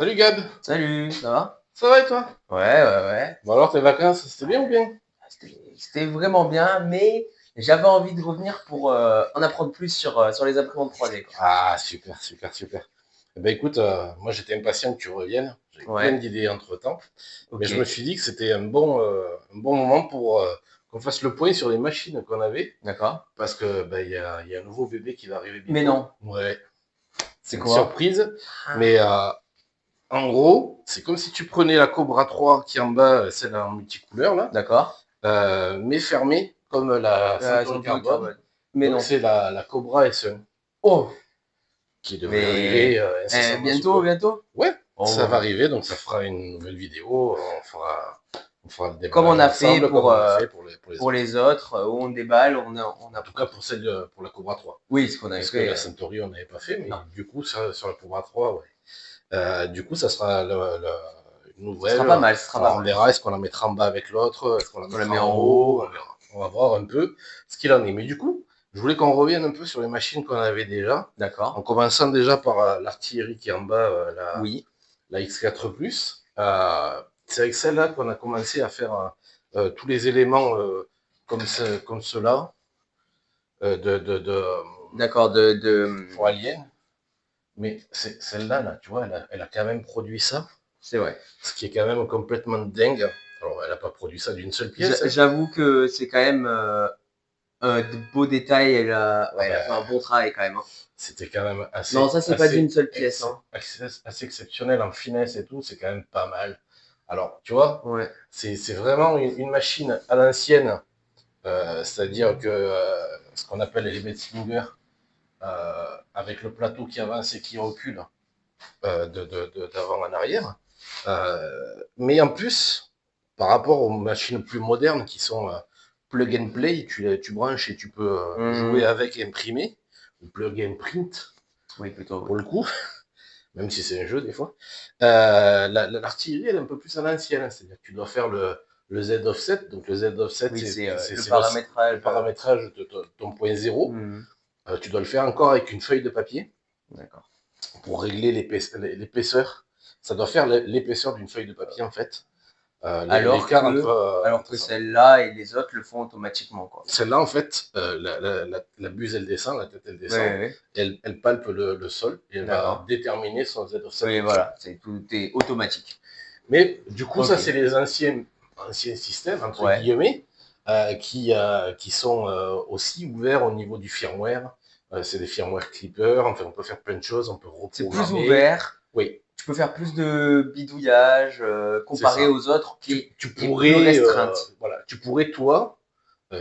Salut Gab, Salut, ça va? ça va et toi? Ouais, ouais, ouais. Bon alors tes vacances, c'était bien ou bien? C'était vraiment bien, mais j'avais envie de revenir pour en apprendre plus sur les imprimantes 3D, quoi. Ah super, super, super. Eh ben écoute, moi j'étais impatient que tu reviennes, j'avais plein Ouais, d'idées entre-temps, mais ok, je me suis dit que c'était un bon moment pour qu'on fasse le point sur les machines qu'on avait, d'accord. parce que ben, il y a un nouveau bébé qui va arriver Mais bientôt. non, Ouais, c'est c'est une quoi? surprise, Ah, mais en gros, c'est comme si tu prenais la Cobra 3 qui est en bas, celle en multicouleur là, d'accord. mais fermée comme la Centauri Centauri Carbone. Carbone. Mais Donc non. c'est la Cobra S1 Oh, qui devrait arriver mais incessamment sous bientôt, peu. bientôt? Ouais, ça va Oh, arriver, donc ça fera une nouvelle vidéo. On fera le comme on déballage a fait ensemble comme on a fait pour les pour autres. les autres, où on déballe, on En tout cas apprend. pour la Cobra 3. Oui, ce qu'on avait Parce que la fait, Centauri, on n'avait pas fait, non. mais du coup, ça, sur la Cobra 3, ouais. Du coup, ça sera une Ce sera nouvelle. pas mal, ce sera pas Alors, on mal. verra, est-ce qu'on la mettra en bas avec l'autre, est-ce qu'on la On la mettra met en en haut, haut. on verra. On va voir un peu ce qu'il en est. Mais du coup, je voulais qu'on revienne un peu sur les machines qu'on avait déjà, en D'accord. commençant déjà par l'artillerie qui est en bas, Oui. la X4 Plus. C'est avec celle-là qu'on a commencé à faire tous les éléments comme ceux-là D'accord, pour Alien. Mais celle-là, là, tu vois, elle a quand même produit ça, c'est vrai. ce qui est quand même complètement dingue. Alors, elle n'a pas produit ça d'une seule pièce, hein. J'avoue que c'est quand même un beau détail. Ah Ouais, elle a fait un ben, bon travail quand même, hein. c'était quand même Non, ça c'est pas d'une seule pièce, hein. assez exceptionnel en finesse et tout, c'est quand même pas mal. Alors, tu vois, Ouais. c'est vraiment une machine à l'ancienne, c'est-à-dire que ce qu'on appelle les Betzlinger, avec le plateau qui avance et qui recule d'avant en arrière. Mais en plus, par rapport aux machines plus modernes qui sont plug and play, tu branches et tu peux jouer Hmm. avec et imprimer, ou plug and print Oui, plutôt, oui. pour le coup, même si c'est un jeu des fois. L'artillerie, elle est un peu plus à l'ancienne, c'est-à-dire que tu dois faire le Z offset. Donc le Z offset, Oui, c'est le c'est le paramétrage. paramétrage de ton point zéro. Hmm. Tu dois le faire encore avec une feuille de papier D'accord. pour régler l'épaisseur. Ça doit faire l'épaisseur d'une feuille de papier en fait. L'écart entre, Alors entre que ça. celle-là et les autres le font automatiquement, quoi. Celle-là, en fait, la buse, elle descend, la tête, elle Oui, descend, oui, oui. elle palpe le sol et elle va D'accord. déterminer son Z offset Oui, comme ça. voilà, tout est automatique. Mais du coup, ça, Ok. c'est les anciens systèmes, entre Ouais. guillemets, qui sont aussi ouverts au niveau du firmware. C'est des firmware clippers, enfin, on peut faire plein de choses, on peut C'est plus reprogrammer. ouvert. Oui, Tu peux faire plus de bidouillage c'est comparé ça. aux autres Tu qui est plus pourrais, restreinte. voilà, tu pourrais, toi,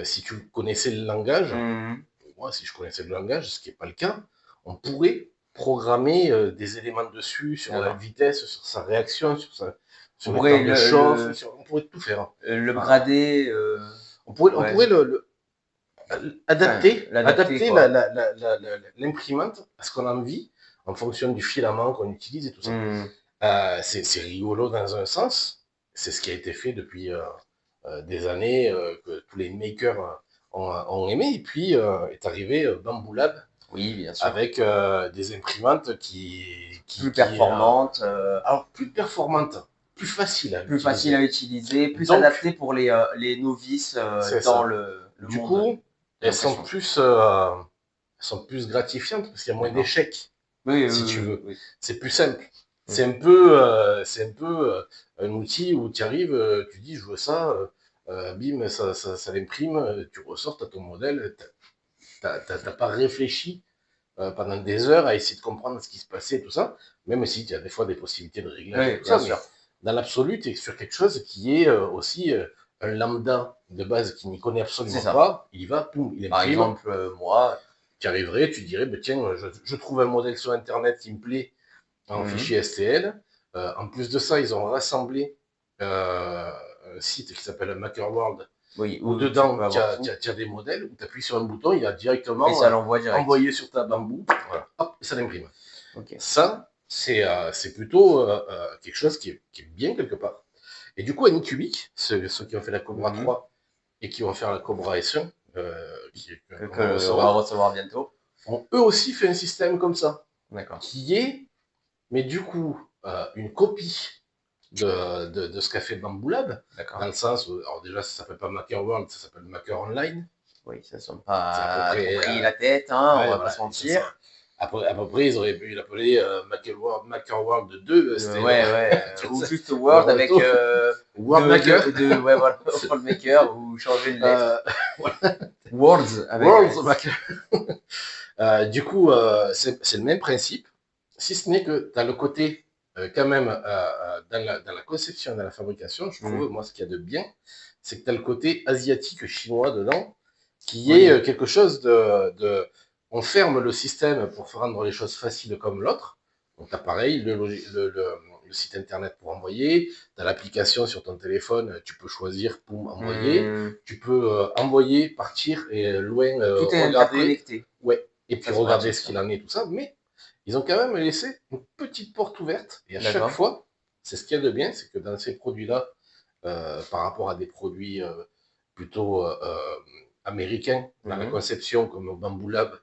si tu connaissais le langage, Mhm. moi, si je connaissais le langage, ce qui n'est pas le cas, on pourrait programmer des éléments dessus, sur la D'accord. vitesse, sur sa réaction, On sur le pourrait temps de chauffe, on pourrait tout faire. le Ah, grader, on pourrait ouais, enfin, l'adapter adapter quoi. l'imprimante à ce qu'on a envie, en fonction du filament qu'on utilise et tout ça. Mhm. C'est rigolo dans un sens, c'est ce qui a été fait depuis des années, que tous les makers ont aimé, et puis est arrivé Bamboo Lab, Oui, bien sûr. avec des imprimantes Plus performante, alors plus performantes, plus faciles à plus facile à utiliser. utiliser, plus Donc, adaptée pour les novices c'est dans ça. le Du monde coup, de l'impression. elles sont plus gratifiantes parce qu'il y a moins D'accord. d'échecs, Oui, si tu oui, veux. oui, C'est plus simple. oui. C'est un peu un outil où tu arrives, tu dis je veux ça, bim, ça l'imprime, tu ressors, tu as ton modèle, t'as pas réfléchi pendant des heures à essayer de comprendre ce qui se passait et tout ça, même si tu as des fois des possibilités de réglage et Oui, tout bien ça, mais sûr. dans l'absolu, tu es sur quelque chose qui est aussi un lambda de base qui n'y connaît C'est absolument ça. pas, il y va, poum, il Par imprime, exemple, moi, tu arriverais, tu dirais, bah, tiens, je trouve un modèle sur Internet qui me plaît en mhm. fichier STL. En plus de ça, ils ont rassemblé un site qui s'appelle Mackerworld, Oui, où où tu dedans, peux tu avoir as, tout des modèles, où tu appuies sur un bouton, il a et directement ça l'envoie direct. envoyé sur ta bambou, voilà, hop, ça l'imprime. Ok. Ça, c'est plutôt quelque chose qui est bien quelque part. Et du coup, Anycubic, ceux qui ont fait la Cobra Mhm. 3 et qui vont faire la Cobra S1, qu'on va Que on va recevoir, recevoir bientôt. ont eux aussi fait un système comme ça, D'accord. qui est, mais du coup, une copie de ce qu'a fait Bamboo Lab, dans D'accord. le sens où, alors déjà, ça s'appelle pas Maker World, ça s'appelle Maker Online. Oui, ça ne sont C'est à peu pas trop près. pris la tête, hein, on Ouais, va pas voilà, se et c'est ça. mentir. À peu près, ils auraient pu l'appeler Maker World 2, c'était Ouais, ouais, ou juste le Word avec retour. World Maker. ouais, voilà, World Maker ou changer une lettre. Voilà. Words avec un World S. Maker. Du coup, c'est le même principe, si ce n'est que tu as le côté, quand même, dans la conception, dans la fabrication, je trouve, moi, ce qu'il y a de bien, c'est que tu as le côté asiatique chinois dedans, qui est Oui. quelque chose on ferme le système pour rendre les choses faciles comme l'autre. Donc, tu as pareil, le site internet pour envoyer, tu as l'application sur ton téléphone, tu peux choisir pour envoyer, tu peux envoyer, partir et loin Tout est regarder. interconnecté. Ouais, et puis Ça, c'est regarder pratique, ce ça. qu'il en est, tout ça, mais ils ont quand même laissé une petite porte ouverte, et à chaque D'accord. fois, c'est ce qu'il y a de bien, c'est que dans ces produits-là, par rapport à des produits plutôt américains, dans la conception, comme Bamboo Lab,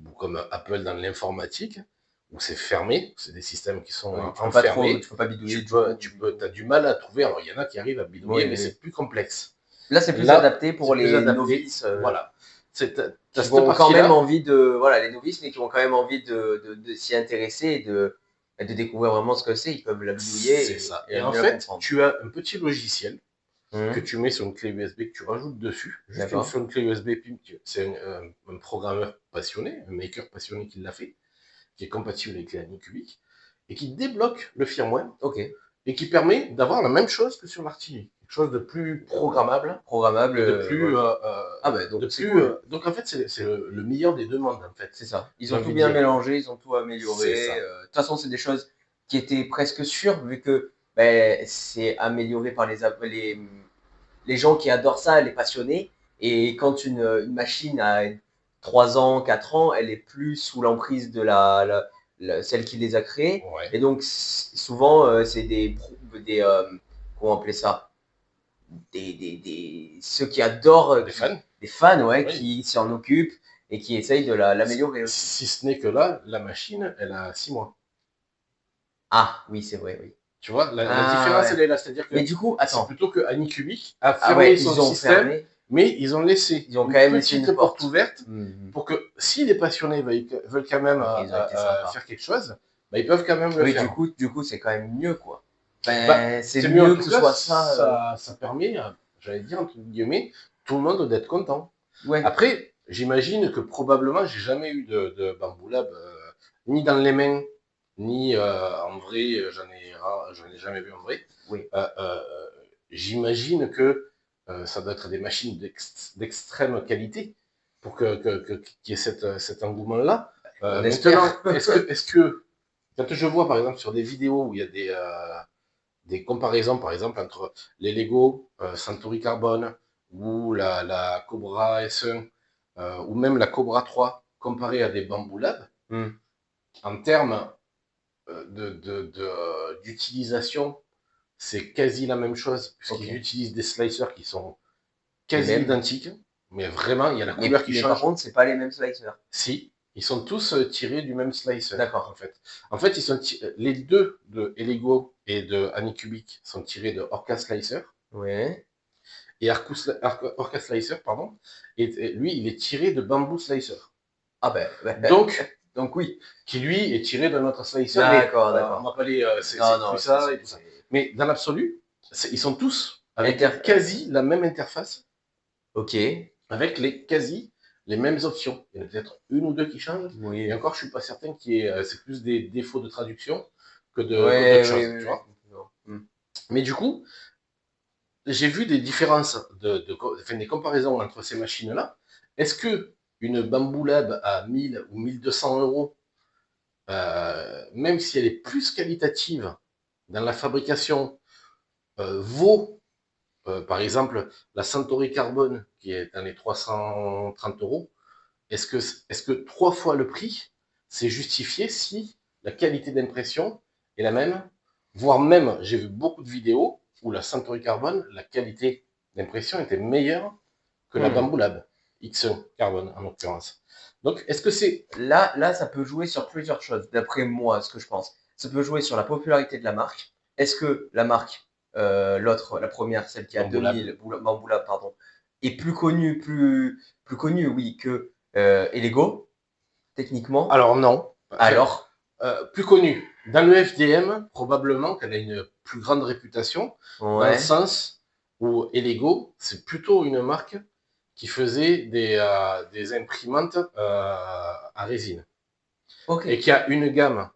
ou comme Apple dans l'informatique, où c'est fermé, c'est des systèmes qui sont Oui, enfermés, tu peux pas bidouiller t'as du mal à trouver, alors il y en a qui arrivent à bidouiller, Oui, mais oui. c'est plus complexe. Là, c'est plus Là, adapté pour c'est plus les adapté, novices voilà. T'as qui cette vont quand même partie-là, envie voilà, les novices, mais qui ont quand même envie de s'y intéresser et de découvrir vraiment ce que c'est. Ils peuvent la c'est bidouiller ça. et Et en mieux la fait, comprendre. tu as un petit logiciel que Hum, tu mets sur une clé USB, que tu rajoutes dessus, juste D'accord. sur une clé USB, c'est un programmeur passionné, un maker passionné qui l'a fait, qui est compatible avec les Anycubic, et qui débloque le firmware, Ok. et qui permet d'avoir la même chose que sur l'Artillery. Quelque chose de plus programmable, Programmable. et de plus. Ouais. Ah, bah, donc c'est cool. Donc en fait, c'est le meilleur des deux mondes, en fait. C'est ça. Ils J'ai ont tout envie de bien dire. mélangé, ils ont tout C'est amélioré. ça. De toute façon, c'est des choses qui étaient presque sûres, vu que ben, c'est amélioré par les gens qui adorent ça, les passionnés. Et quand une machine a 3 ans, 4 ans, elle est plus sous l'emprise de celle qui les a créées. Ouais. Et donc, souvent, c'est comment appeler ça, ceux qui adorent, Des fans. des fans, ouais, Oui. qui s'en occupent et qui essayent de l'améliorer aussi. Si ce n'est que là, la machine, elle a 6 mois. Ah, oui, c'est vrai, oui. Tu vois, la Ah, différence, elle ouais. est là. C'est-à-dire Mais que du coup, c'est attends. plutôt que Anycubic a Ah fermé ouais, son ils ont système, fermé. mais ils ont laissé Ils ont une quand même laissé petite une porte porte. ouverte pour que si les passionnés veulent quand même Ok, ils ont été sympas. faire quelque chose, bah, ils peuvent quand même le Oui, faire. du coup, c'est quand même mieux, quoi. Bah, Ben, c'est c'est mieux en mieux que tout ce cas, soit ça. ça permet, j'allais dire entre guillemets, tout le monde d'être content. Ouais. Après, j'imagine que probablement, j'ai jamais eu de Bamboo Lab, ni dans les mains, ni en vrai, j'en ai jamais vu en vrai. Oui. Euh, euh, J'imagine que ça doit être des machines d'extrême qualité pour qu'il y ait cet engouement-là. On Maintenant, espère. est-ce que, quand je vois par exemple sur des vidéos où il y a des comparaisons, par exemple, entre les Lego Centauri Carbone ou la Cobra S1 ou même la Cobra 3 comparée à des Bamboo Lab, en termes d'utilisation, c'est quasi la même chose, puisqu'ils Ok. utilisent des slicers qui sont Les quasi mêmes. identiques, mais vraiment, il y a la couleur qui Mais par change. contre, c'est pas les mêmes slicers. Si, ils sont tous tirés du même slicer, en D'accord. fait. En fait, les deux de Elego et de Anycubic sont tirés de Orca Slicer, Ouais. et Orca Slicer, pardon, et lui, il est tiré de Bamboo Slicer. Ah ben. Donc, Donc oui. qui lui est tiré d'un autre slicer, mais D'accord, on d'accord. va pas aller, c'est Non, plus non, ça et tout ça. Mais dans l'absolu, ils sont tous avec Inter... quasi la même interface, Ok. avec quasi les mêmes options. Il y en a peut-être une ou deux qui changent, Oui. et encore, je suis pas certain qu'il y ait, c'est plus des défauts de traduction que Ouais, d'autres oui, choses, oui, tu oui. vois. Mais du coup, j'ai vu des différences, enfin, des comparaisons entre ces machines-là. Est-ce que une Bamboo Lab à 1000 ou 1200 euros, même si elle est plus qualitative dans la fabrication, vaut, par exemple, la Centauri Carbone, qui est dans les 330 euros, est-ce que 3 fois le prix, c'est justifié si la qualité d'impression est la même, voire même, j'ai vu beaucoup de vidéos où la Centauri Carbone, la qualité d'impression était meilleure que la Bamboo Lab X1 Carbone, en l'occurrence. Donc, est-ce que c'est... Là, ça peut jouer sur plusieurs choses, d'après moi, ce que je pense. ça peut jouer sur la popularité de la marque. Est-ce que la marque, l'autre, la première, celle qui a Bamboo Lab. 2000, Bamboo Lab, pardon, est plus connue, plus connue, oui, que Elego, techniquement. Alors non. Alors, Plus connue. Dans le FDM, probablement qu'elle a une plus grande réputation, dans le ouais, sens où Elego, c'est plutôt une marque qui faisait des imprimantes à résine. ok, Et qui a une gamme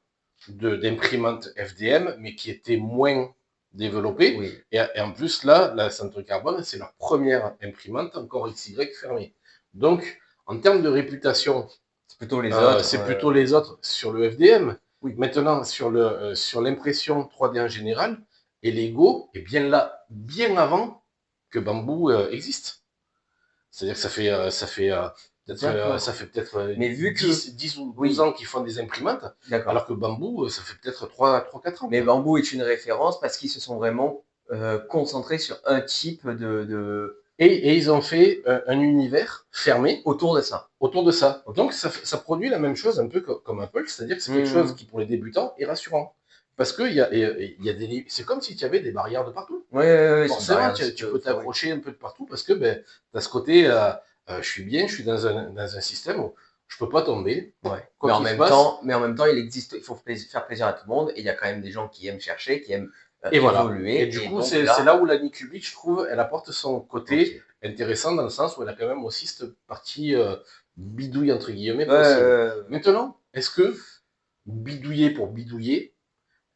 d'imprimantes FDM, mais qui était moins développée. oui, Et en plus, là, la Centre Carbone, c'est leur première imprimante encore XY fermée. Donc, en termes de réputation, c'est plutôt les autres. c'est plutôt les autres sur le FDM. Oui. Maintenant, sur l'impression 3D en général, et Lego est bien là, bien avant que Bamboo existe. C'est-à-dire que ça fait peut-être Mais vu que, 10 ou 12 oui, ans qu'ils font des imprimantes, d'accord. alors que Bamboo, ça fait peut-être 3-4 ans. Mais Quoi. Bamboo est une référence parce qu'ils se sont vraiment concentrés sur un type Et ils ont fait un univers fermé autour de ça. autour de ça. Ok. Donc ça produit la même chose un peu comme Apple, c'est-à-dire que c'est quelque chose qui pour les débutants est rassurant. Parce que c'est comme si tu avais des barrières de partout. Ouais, Forcément, tu peux t'accrocher un peu de partout parce que ben, tu as ce côté, je suis bien, je suis dans un système où je peux pas tomber. Ouais. Quoi qu'il se passe. Mais en même temps, il faut faire plaisir à tout le monde et il y a quand même des gens qui aiment chercher, qui aiment Et voilà. évoluer. Et du coup, c'est là où la Nicubic, je trouve, elle apporte son côté intéressant dans le sens où elle a quand même aussi cette partie bidouille, entre guillemets, possible. Maintenant, est-ce que bidouiller pour bidouiller,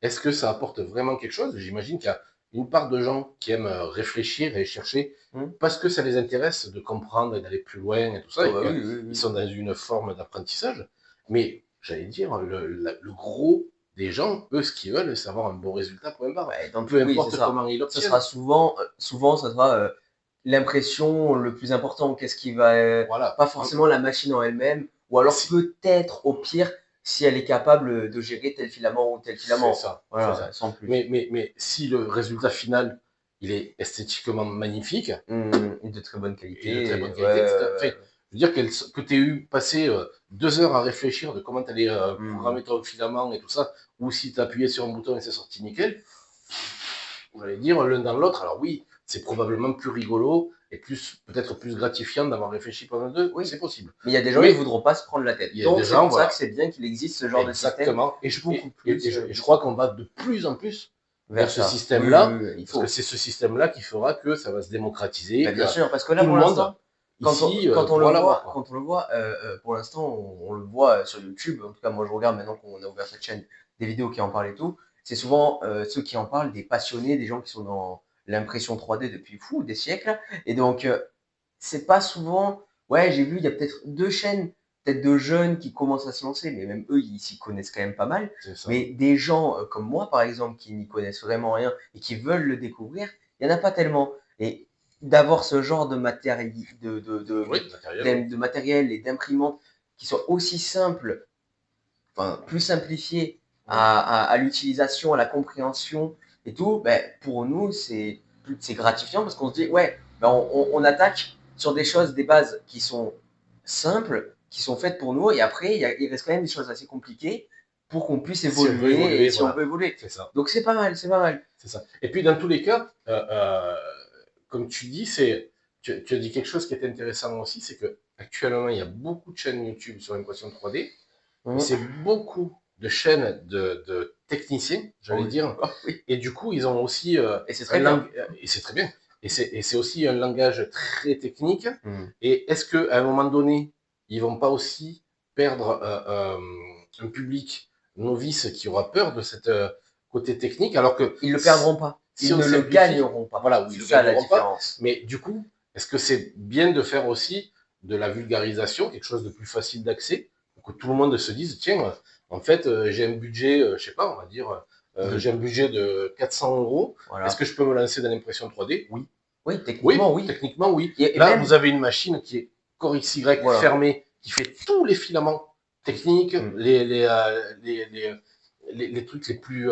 est-ce que ça apporte vraiment quelque chose? J'imagine qu'il y a une part de gens qui aiment réfléchir et chercher parce que ça les intéresse de comprendre et d'aller plus loin et tout ça, ils sont dans une forme d'apprentissage. Mais j'allais dire, le gros des gens, eux, ce qu'ils veulent, c'est avoir un bon résultat, point barre. Ouais, donc, peu importe comment ils ça l'obtiennent. sera souvent, ça sera l'impression le plus important. Qu'est-ce qui va, Voilà. pas forcément la machine en elle-même, ou alors peut-être au pire si elle est capable de gérer tel filament ou tel filament. C'est ça. Voilà, c'est ça. sans plus. Mais si le résultat final, il est esthétiquement magnifique, Et de très bonne qualité. Et de très bonne qualité, je veux dire que tu aies eu passé 2 heures à réfléchir de comment tu allais programmer ton filament et tout ça, ou si tu as appuyé sur un bouton et c'est sorti nickel, vous allez dire l'un dans l'autre. Alors oui, c'est probablement plus rigolo et peut-être plus gratifiant d'avoir réfléchi pendant deux. Oui, c'est possible. Mais il y a des gens qui ne voudront pas se prendre la tête. Donc c'est pour ça que c'est bien qu'il existe ce genre de système. Exactement. Et je crois qu'on va de plus en plus vers ce système-là, parce que c'est ce système-là qui fera que ça va se démocratiser. Bien sûr, parce que là, pour l'instant, quand on le voit, pour l'instant, on le voit sur YouTube. En tout cas, moi, je regarde maintenant qu'on a ouvert cette chaîne, des vidéos qui en parlent et tout. C'est souvent ceux qui en parlent, des passionnés, des gens qui sont dans l'impression 3D depuis des siècles. Et donc, c'est pas souvent. Ouais, j'ai vu, il y a peut-être 2 chaînes, peut-être de jeunes qui commencent à se lancer, mais même eux, ils s'y connaissent quand même pas mal. Mais des gens comme moi, par exemple, qui n'y connaissent vraiment rien et qui veulent le découvrir, il n'y en a pas tellement. Et d'avoir ce genre de matériel, de matériel et d'imprimantes qui soient aussi simples, enfin plus simplifiées à l'utilisation, à la compréhension et tout, ben, pour nous, c'est gratifiant parce qu'on se dit, ouais, ben, on attaque sur des choses, des bases qui sont simples, qui sont faites pour nous, et après, il reste quand même des choses assez compliquées pour qu'on puisse évoluer, si on veut évoluer. C'est ça. Donc c'est pas mal, c'est pas mal. C'est ça. Et puis dans tous les cas, comme tu dis, tu as dit quelque chose qui est intéressant aussi, c'est que actuellement il y a beaucoup de chaînes YouTube sur l'impression 3D, mais c'est beaucoup de chaînes de techniciens, j'allais dire. Et du coup, ils ont aussi et c'est très bien. Et c'est très bien. Et c'est aussi un langage très technique. Et est-ce que à un moment donné, ils vont pas aussi perdre un public novice qui aura peur de cette côté technique, alors que ils le perdront pas. Ils ne le gagneront pas. Voilà, oui, c'est ça la différence. Pas. Mais du coup, est-ce que c'est bien de faire aussi de la vulgarisation, quelque chose de plus facile d'accès, pour que tout le monde se dise, tiens, en fait, j'ai un budget, je sais pas, on va dire, j'ai un budget de 400 €. Voilà. Est-ce que je peux me lancer dans l'impression 3D? Oui. Oui, techniquement, oui. Techniquement, oui. Et là, vous avez une machine qui est Core XY fermée, qui fait tous les filaments techniques, les trucs les plus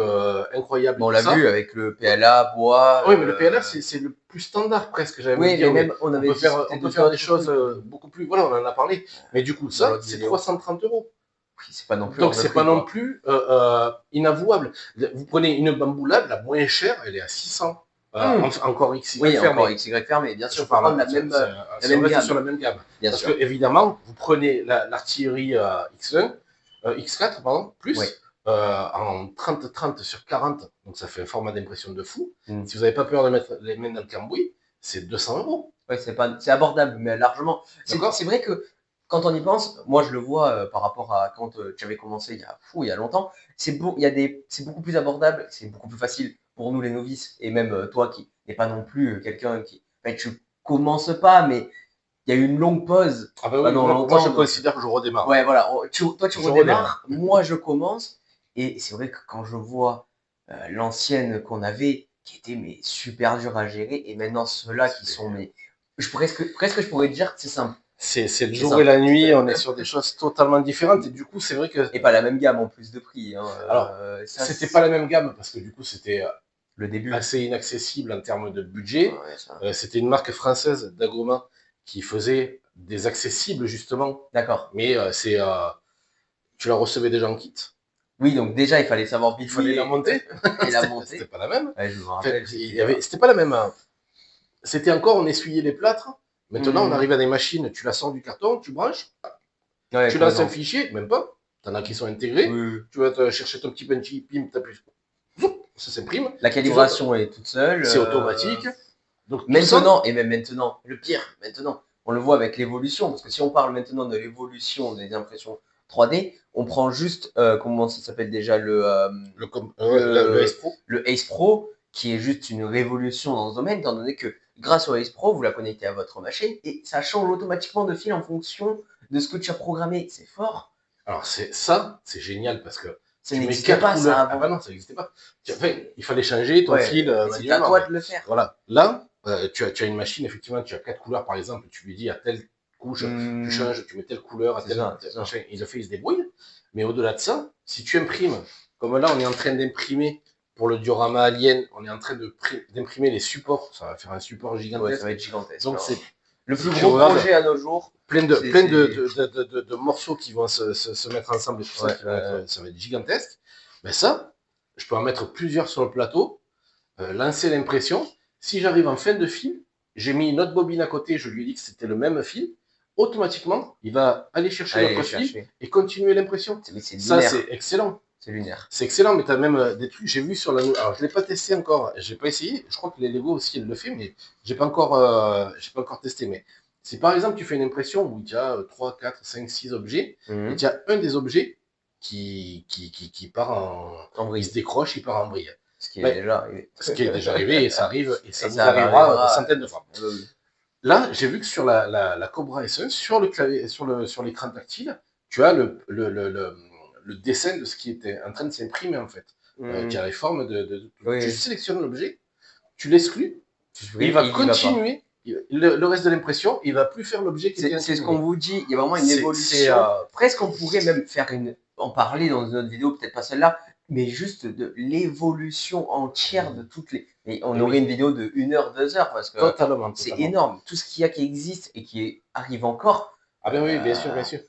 incroyables. Bon, on l'a vu avec le PLA, bois. Oui, mais le PLA, c'est le plus standard presque, j'avais envie de dire. Mais même, on peut faire des choses beaucoup plus. Voilà, on en a parlé. Mais du coup, ça, c'est 330 €. c'est pas non plus Donc, hors de c'est prix, pas non quoi. plus inavouable. Vous prenez une bamboulade, la moins chère, elle est à 600. Hum. Encore XY Oui, encore fermé. XY fermé, bien sûr, Je il faut prendre parle, la si on même reste sur la gamme, même gamme. bien Parce que, sûr. évidemment, vous prenez l'artillerie X1, X4, pardon, Oui. plus, en 30-30 sur 40, donc ça fait un format d'impression de fou. Mm. Si vous n'avez pas peur de mettre les mains dans le cambouis, c'est 200 €. Ouais, c'est abordable, mais largement. C'est vrai que quand on y pense, moi je le vois par rapport à quand tu avais commencé il y a longtemps, c'est beaucoup plus abordable, c'est beaucoup plus facile pour nous les novices, et même toi qui n'es pas non plus quelqu'un qui. Enfin, tu commences pas, mais il y a eu une longue pause Ah ben oui, pendant moi longtemps. je Donc, considère que je redémarre. ouais, voilà, toi tu Je redémarres, moi je commence, et c'est vrai que quand je vois l'ancienne qu'on avait, qui était mais super dur à gérer, et maintenant ceux-là qui sont mais presque je pourrais dire que c'est simple. C'est le C'est jour et simple. la nuit, on est sur des choses totalement différentes, et du coup, c'est vrai que. Et pas la même gamme en plus de prix. Hein. Alors, Ça, c'était pas la même gamme, parce que du coup, c'était le début. assez inaccessible en termes de budget. Ouais, ça. C'était une marque française d'Agroma qui faisait des accessibles justement, D'accord. mais tu la recevais déjà en kit. Oui, donc déjà il fallait savoir Il fallait la bidouiller monter. et la C'était monter. pas la même. Ouais, je me Enfin, rappelle. C'était c'était pas la même. C'était encore on essuyait les plâtres. Maintenant, on Mhm. arrive à des machines, tu la sors du carton, tu branches, Ouais, tu lances un complètement. fichier, même pas. T'en as qui sont intégrés. Oui, oui. Tu vas te chercher ton petit punchy, pim, t'appuies. Zoup, ça s'imprime. La calibration est toute seule. C'est automatique. Donc, tout Maintenant, ça, et même maintenant, le pire, maintenant, on le voit avec l'évolution, parce que si on parle maintenant de l'évolution des impressions 3D, on prend juste, comment ça s'appelle déjà, le S Pro. le Ace Pro, qui est juste une révolution dans ce domaine, étant donné que grâce au Ace Pro, vous la connectez à votre machine, et ça change automatiquement de fil en fonction de ce que tu as programmé. C'est fort. Alors, c'est génial parce que Ça tu mets n'existait 4 pas, ça, couleurs. Ah avant. bah non, ça n'existait pas. Enfin, il fallait changer ton Ouais, fil et c'est à manuellement. toi de le faire. Voilà. Là, tu as une machine, effectivement, tu as 4 couleurs, par exemple. Tu lui dis à telle couche, tu changes, tu mets telle couleur, à C'est telle ça, c'est ça. machin. Il le fait, il se débrouille. Mais au-delà de ça, si tu imprimes, comme là, on est en train d'imprimer pour le diorama Alien, on est en train d'imprimer les supports. Ça va faire un support Ouais, ça gigantesque. va être gigantesque. Donc, Alors, c'est le si plus tu gros regardes, projet à nos jours, plein de, c'est- plein c'est- de morceaux qui vont se mettre ensemble et tout ça, Ouais, ça va être gigantesque. Mais ça, je peux en mettre plusieurs sur le plateau, lancer l'impression. Si j'arrive en fin de fil, j'ai mis une autre bobine à côté, je lui ai dit que c'était le même fil. Automatiquement, il va aller chercher allez l'autre chercher. fil et continuer l'impression. Mais c'est Ça, lunaire. c'est excellent. C'est lunaire. C'est excellent, mais tu as même des trucs, j'ai vu sur la. Alors, je ne l'ai pas testé encore, j'ai pas essayé. Je crois que les Lego aussi, ils le font, mais j'ai pas encore testé. Mais si par exemple, tu fais une impression où il y a 3, 4, 5, 6 objets, et Mhm. il y a un des objets qui part En il vrille. se décroche, il part en vrille. Ce qui est Ouais. déjà arrivé. Ce qui est déjà arrivé, et ça arrive, et ça Et nous ça arrivera arrivera, des centaines de fois. Oui. Là, j'ai vu que sur la Cobra S1, sur le clavier, sur l'écran tactile, tu as le dessin de ce qui était en train de s'imprimer en fait, qui a les formes Oui, tu oui. sélectionnes l'objet, tu l'exclus, Oui, il va il y va pas. continuer le reste de l'impression, il va plus faire l'objet qui était C'est ce imprimé. qu'on vous dit, il y a vraiment une C'est- évolution. c'est, Presque on pourrait même en parler dans une autre vidéo, peut-être pas celle-là, mais juste de l'évolution entière de toutes les. Et on Et aurait oui. une vidéo de 1 heure, 2 heures, parce que Totalement. c'est énorme. Tout ce qu'il y a qui existe et arrive encore, Ah ben oui, bien sûr, bien sûr.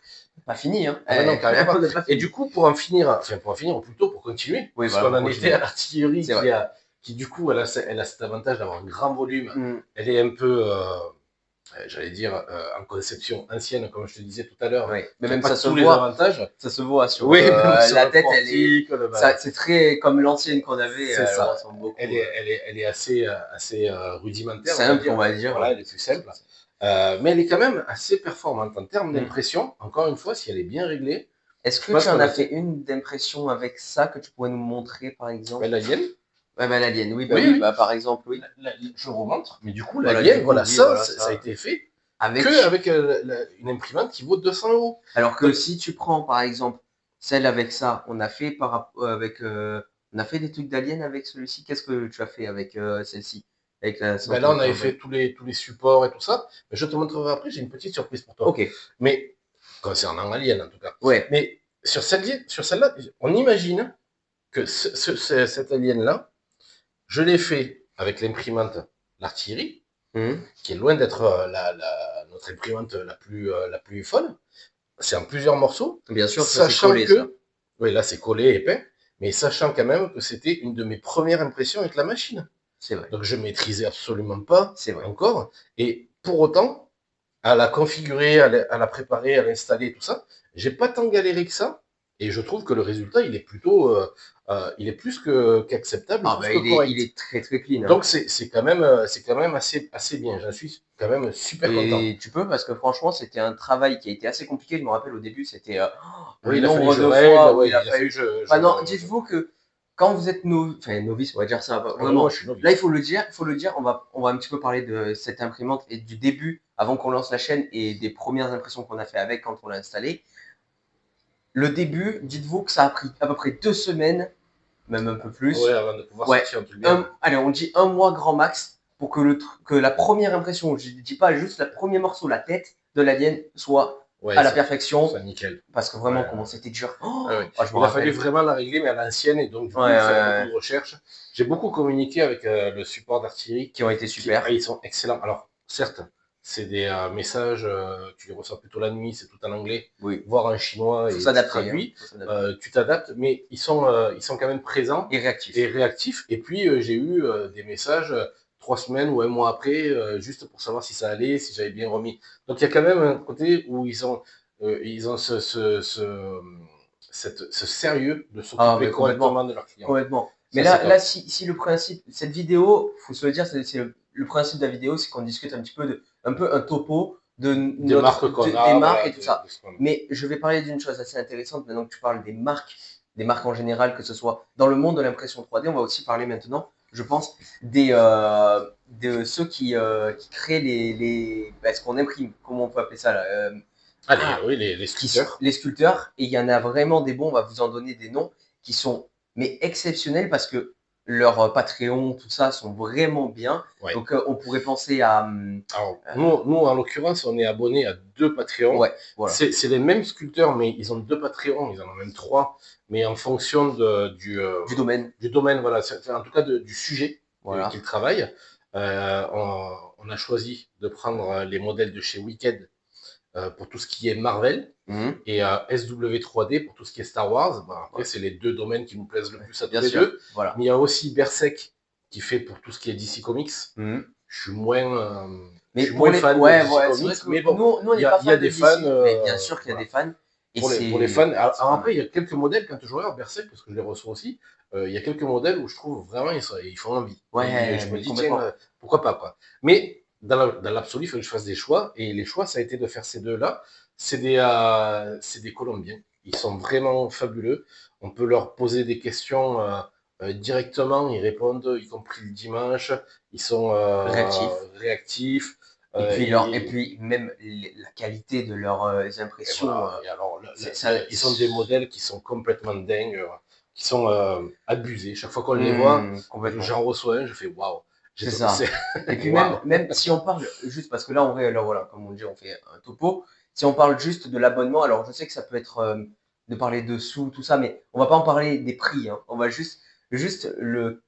pas fini. Hein. Ah ben non, carrément pas. On n'a pas Et fini. du coup, pour en finir, ou plutôt pour continuer, Oui, parce voilà, qu'on en pour était continuer. à l'artillerie C'est vrai. qui du coup, elle a cet avantage d'avoir un grand volume. Mm. Elle est un peu, j'allais dire, en conception ancienne, comme je te disais tout à l'heure. Oui. Mais qui a même pas ça se tous les voit. avantages. Ça se voit sur Oui, même sur la le tête, elle est. portique, C'est très comme l'ancienne qu'on avait, C'est elle ça. ressemble beaucoup. Elle est assez rudimentaire. Simple, on va dire. Voilà, elle est plus simple. Mais elle est quand même assez performante en termes Mm. d'impression. Encore une fois, si elle est bien réglée. Est-ce que Je pense tu en qu'on as a fait une d'impression avec ça que tu pourrais nous montrer, par exemple? Ben, l'alien, Ouais, bah, l'alien, oui, Oui. bah, par exemple, oui. je remonte, mais du coup, Voilà, l'alien, du coup, voilà, oui, ça, voilà, ça a été fait Avec. qu'avec une imprimante qui vaut 200 €. Alors que Donc- si tu prends, par exemple, celle avec ça, on a fait on a fait des trucs d'alien avec celui-ci. Qu'est-ce que tu as fait avec celle-ci? Avec la Ben là, on avait 180. fait tous les supports et tout ça. Mais je te montrerai après, j'ai une petite surprise pour toi. Ok, Mais, concernant Alien en tout cas. ouais. Mais sur celle-là, on imagine que cet alien-là, je l'ai fait avec l'imprimante l'artillerie, Mhm. qui est loin d'être notre imprimante la plus folle. c'est en plusieurs morceaux, Bien sûr, ça c'est sachant collé, ça. que, oui, là c'est collé et peint, mais sachant quand même que c'était une de mes premières impressions avec la machine. C'est vrai. Donc je maîtrisais absolument pas C'est vrai. encore, et pour autant, à la configurer, à la préparer, à l'installer, tout ça, j'ai pas tant galéré que ça, et je trouve que le résultat, il est plutôt, il est plus qu'acceptable, Ah plus bah que il correct. est très très clean, hein. Donc c'est quand même assez bien. J'en suis quand même super content. Et tu peux parce que franchement, c'était un travail qui a été assez compliqué. Je me rappelle au début, c'était Oui, le il a fallu que nombre je de règle, fois où ouais, il a il a fallu fallu. que Enfin non, dites-vous que quand vous êtes novice, on va dire ça Ah non, moi vraiment. je suis Là, novice. il faut le dire. On va un petit peu parler de cette imprimante et du début, avant qu'on lance la chaîne et des premières impressions qu'on a fait avec quand on l'a installée. Le début, dites-vous que ça a pris à peu près 2 semaines, même un peu Ouais, plus. avant de pouvoir Ouais, sortir un truc bien. allez, on dit un mois grand max pour que, que la première impression, je ne dis pas juste le premier morceau, la tête de l'alien, soit Ouais, à la ça perfection. nickel. Parce que vraiment, Ouais, comment c'était dur. ouais, ouais. Oh, je me Il a fallu rappelle. vraiment la régler, mais à l'ancienne, et donc du coup, faire beaucoup Ouais, de recherches. J'ai beaucoup communiqué avec le support d'artillerie, qui ont été super. ils sont excellents. Alors, certes, c'est des messages, tu les reçois plutôt la nuit, c'est tout en anglais, Oui, voire en chinois, faut et tu s'adapter. Hein. traduis, Faut s'adapter. tu t'adaptes, mais ils sont quand même présents Et réactif. et réactifs. Et puis, j'ai eu des messages 3 semaines ou un mois après, juste pour savoir si ça allait, si j'avais bien remis. Donc, il y a quand même un côté où ils ont ce sérieux de Ah, s'occuper mais complètement. correctement de leurs clients. Complètement. Mais Ça, c'est top. si le principe, cette vidéo, faut se le dire, c'est le principe de la vidéo, c'est qu'on discute un petit peu un peu un topo de Des marques qu'on des a, marques voilà, et tout ça. de ce qu'on a. Mais je vais parler d'une chose assez intéressante maintenant que tu parles des marques en général, que ce soit dans le monde de l'impression 3D. On va aussi parler maintenant, je pense, de ceux qui créent ce qu'on imprime, comment on peut appeler ça là, Allez, oui, les sculpteurs. les sculpteurs, et il y en a vraiment des bons, on va vous en donner des noms, qui sont mais exceptionnels parce que leur Patreon, tout ça, sont vraiment bien. Ouais. Donc on pourrait penser à... Alors, nous, en l'occurrence, on est abonné à 2 Patreons. Ouais, voilà. C'est les mêmes sculpteurs, mais ils ont 2 Patreons, ils en ont même 3, mais en fonction Du domaine. du domaine, voilà, en tout cas du sujet Voilà. qu'ils travaillent. On a choisi de prendre les modèles de chez Wicked pour tout ce qui est Marvel, et SW3D pour tout ce qui est Star Wars. Bon, après, c'est les 2 domaines qui nous plaisent le plus à tous les deux. Voilà. Mais il y a aussi Berserk qui fait pour tout ce qui est DC Comics. Je suis moins, mais je suis moins fan de DC Comics, mais bon, nous on il n'est y pas a fan des de fans. DC, mais bien sûr qu'il y a Voilà. des fans. Et pour les fans. Alors après, il y a quelques modèles, quand je regarde Berserk, parce que je les reçois aussi, il y a quelques modèles où je trouve vraiment ils font envie. Ouais, Et je me dis, complètement. tiens, pourquoi pas, quoi. Mais dans l'absolu, il faut que je fasse des choix. Et les choix, ça a été de faire ces deux-là. C'est des Colombiens. Ils sont vraiment fabuleux. On peut leur poser des questions directement. Ils répondent, y compris le dimanche. Ils sont réactifs. Et puis même la qualité de leurs impressions. Voilà. Et alors, ils ont des modèles qui sont complètement dingues, qui sont abusés. Chaque fois qu'on les voit, j'en reçois un, je fais waouh. C'est ça. Et puis même si on parle juste, parce que là, voilà, comme on dit, on fait un topo. Si on parle juste de l'abonnement, alors je sais que ça peut être de parler de sous, tout ça, mais on va pas en parler des prix. Hein. On va juste le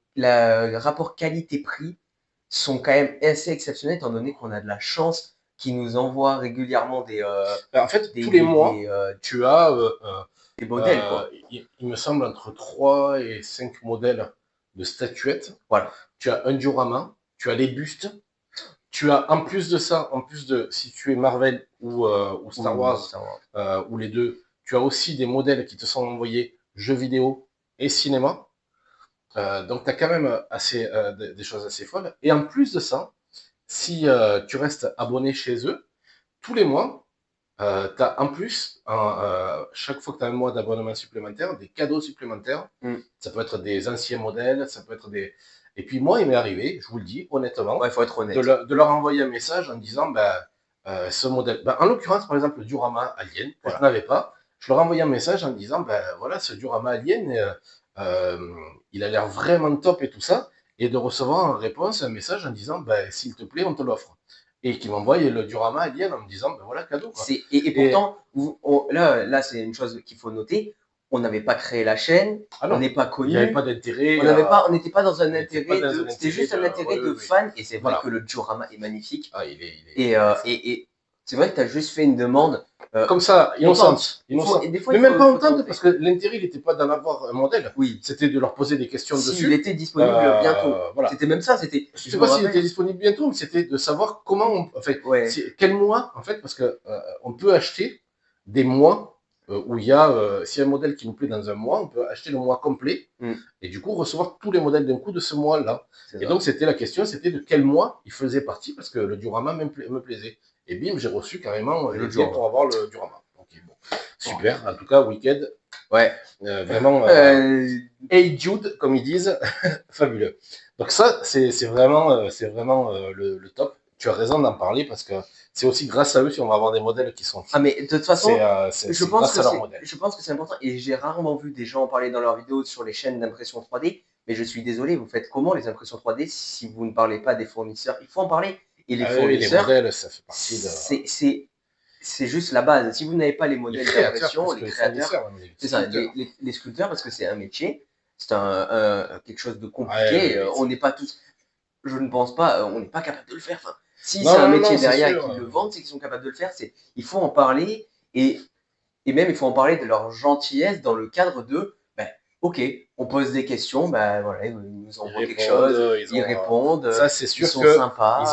rapport qualité-prix sont quand même assez exceptionnels, étant donné qu'on a de la chance qui nous envoie régulièrement en fait, tous les mois, tu as des modèles, quoi. Il me semble entre 3 et 5 modèles de statuettes. Voilà. Tu as un diorama, tu as les bustes, tu as en plus de ça, si tu es Marvel ou Star Wars, ou les deux, tu as aussi des modèles qui te sont envoyés jeux vidéo et cinéma. Donc tu as quand même des choses assez folles. Et en plus de ça, si tu restes abonné chez eux, tous les mois, tu as en plus, chaque fois que tu as un mois d'abonnement supplémentaire, des cadeaux supplémentaires. Ça peut être des anciens modèles, ça peut être des... Et puis moi, il m'est arrivé, je vous le dis honnêtement, faut être honnête. de leur envoyer un message en disant, ce modèle... en l'occurrence, par exemple, le diorama Alien, que je n'avais pas, je leur envoyais un message en disant, voilà, ce diorama Alien, il a l'air vraiment top et tout ça, et de recevoir en réponse un message en disant, s'il te plaît, on te l'offre. Et qui m'envoie le diorama Alien en me disant, voilà, cadeau. Quoi. Et pourtant, là c'est une chose qu'il faut noter, on n'avait pas créé la chaîne, on n'est pas connu. Il n'y avait pas d'intérêt. On n'était pas dans un intérêt c'était juste un intérêt de fan, et c'est vrai que le diorama est magnifique. Ah, il est C'est vrai que tu as juste fait une demande. Comme ça, innocente. Et des fois, Mais il même pas faut en tente, tenter. parce que l'intérêt, il n'était pas d'en avoir un modèle. Oui. C'était de leur poser des questions S'il dessus. était disponible bientôt. Voilà. C'était même ça. C'était. Je Je sais me pas s'il était rappelle. disponible bientôt, mais c'était de savoir comment on, enfin, Ouais. quel mois, en fait, parce que on peut acheter des mois où il y a, s'il y a un modèle qui nous plaît dans un mois, on peut acheter le mois complet et du coup recevoir tous les modèles d'un coup de ce mois-là. Et donc c'était la question, c'était de quel mois il faisait partie, parce que le diorama me plaisait. Et bim, j'ai reçu carrément les liens pour avoir le diorama. Ok, bon. Super, en tout cas, Wicked. Ouais. Vraiment, hey Jude, comme ils disent, fabuleux. Donc ça, c'est vraiment le top. Tu as raison d'en parler parce que c'est aussi grâce à eux si on va avoir des modèles qui sont. Ah, mais de toute façon, je pense que c'est important et j'ai rarement vu des gens en parler dans leurs vidéos sur les chaînes d'impression 3D. Mais je suis désolé, vous faites comment les impressions 3D si vous ne parlez pas des fournisseurs? Il faut en parler. Et les fournisseurs, les modèles, ça fait partie de. C'est juste la base. Si vous n'avez pas les modèles d'impression, les créateurs, c'est ça, les sculpteurs, parce que c'est un métier, c'est quelque chose de compliqué. On n'est pas tous, je ne pense pas, on n'est pas capable de le faire. Enfin, si c'est un métier derrière et qu'ils le vendent, c'est qu'ils sont capables de le faire. Il faut en parler et même il faut en parler de leur gentillesse dans le cadre de, ben, ok, on pose des questions, ben voilà, ils nous envoient quelque chose, ils répondent, ça c'est sûr ils sont sympas.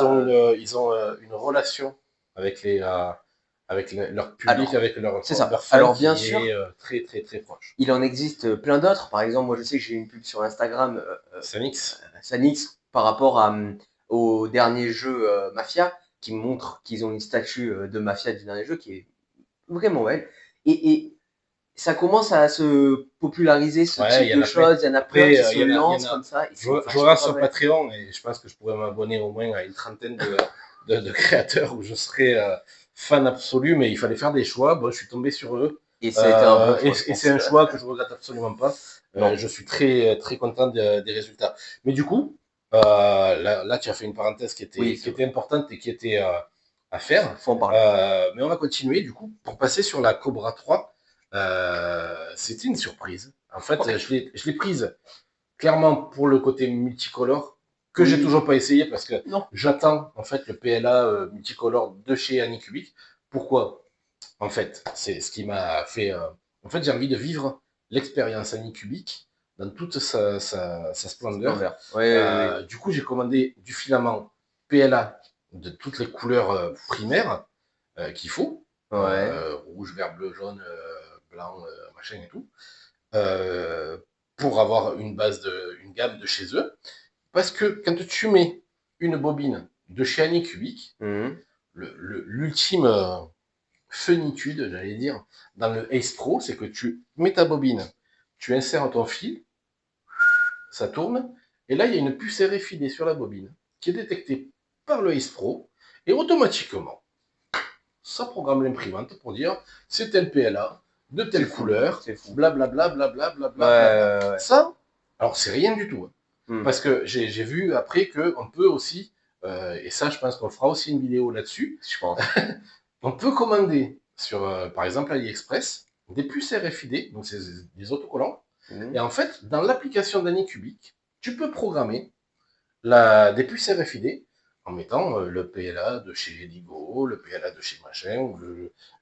Ils ont une relation avec leur public, Alors, avec leur c'est ça. leur fan Alors bien qui sûr, est très très très proche. il en existe plein d'autres. Par exemple, moi je sais que j'ai une pub sur Instagram, Sanix. Sanix, par rapport au dernier jeu Mafia, qui montre qu'ils ont une statue de Mafia du dernier jeu qui est vraiment belle. Et ça commence à se populariser ce type de choses. Il y en a plein qui se lancent comme ça. Je regarde sur Patreon et je pense que je pourrais m'abonner au moins à une trentaine de créateurs où je serais fan absolu, mais il fallait faire des choix. Bon, je suis tombé sur eux. Et ça a été un bon choix. Et c'est un choix que je regrette absolument pas. Je suis très très content des résultats. Mais du coup, là, tu as fait une parenthèse qui était importante et qui était à faire. Faut en parler. Mais on va continuer du coup pour passer sur la Cobra 3. C'était une surprise. En fait, je l'ai prise clairement pour le côté multicolore que j'ai toujours pas essayé parce que j'attends en fait le PLA multicolore de chez Anycubic. Pourquoi? En fait, c'est ce qui m'a fait. En fait, j'ai envie de vivre l'expérience Anycubic dans toute sa splendeur. Du coup, j'ai commandé du filament PLA de toutes les couleurs primaires qu'il faut. Rouge, vert, bleu, jaune, blanc, machin et tout. Pour avoir une gamme de chez eux. Parce que quand tu mets une bobine de chez Anycubic, l'ultime funitude, j'allais dire, dans le Ace Pro, c'est que tu mets ta bobine, tu insères ton fil, ça tourne, et là, il y a une puce RFID sur la bobine qui est détectée par le Ace Pro, et automatiquement, ça programme l'imprimante pour dire c'est tel PLA, de telle couleur, blablabla, blablabla. Ça, alors c'est rien du tout. Parce que j'ai vu après qu'on peut aussi, et ça je pense qu'on fera aussi une vidéo là-dessus, je pense. On peut commander sur, par exemple, AliExpress, des puces RFID, donc c'est des autocollants. Et en fait, dans l'application d'Anycubic, tu peux programmer des puces RFID en mettant le PLA de chez Lego, le PLA de chez machin, ou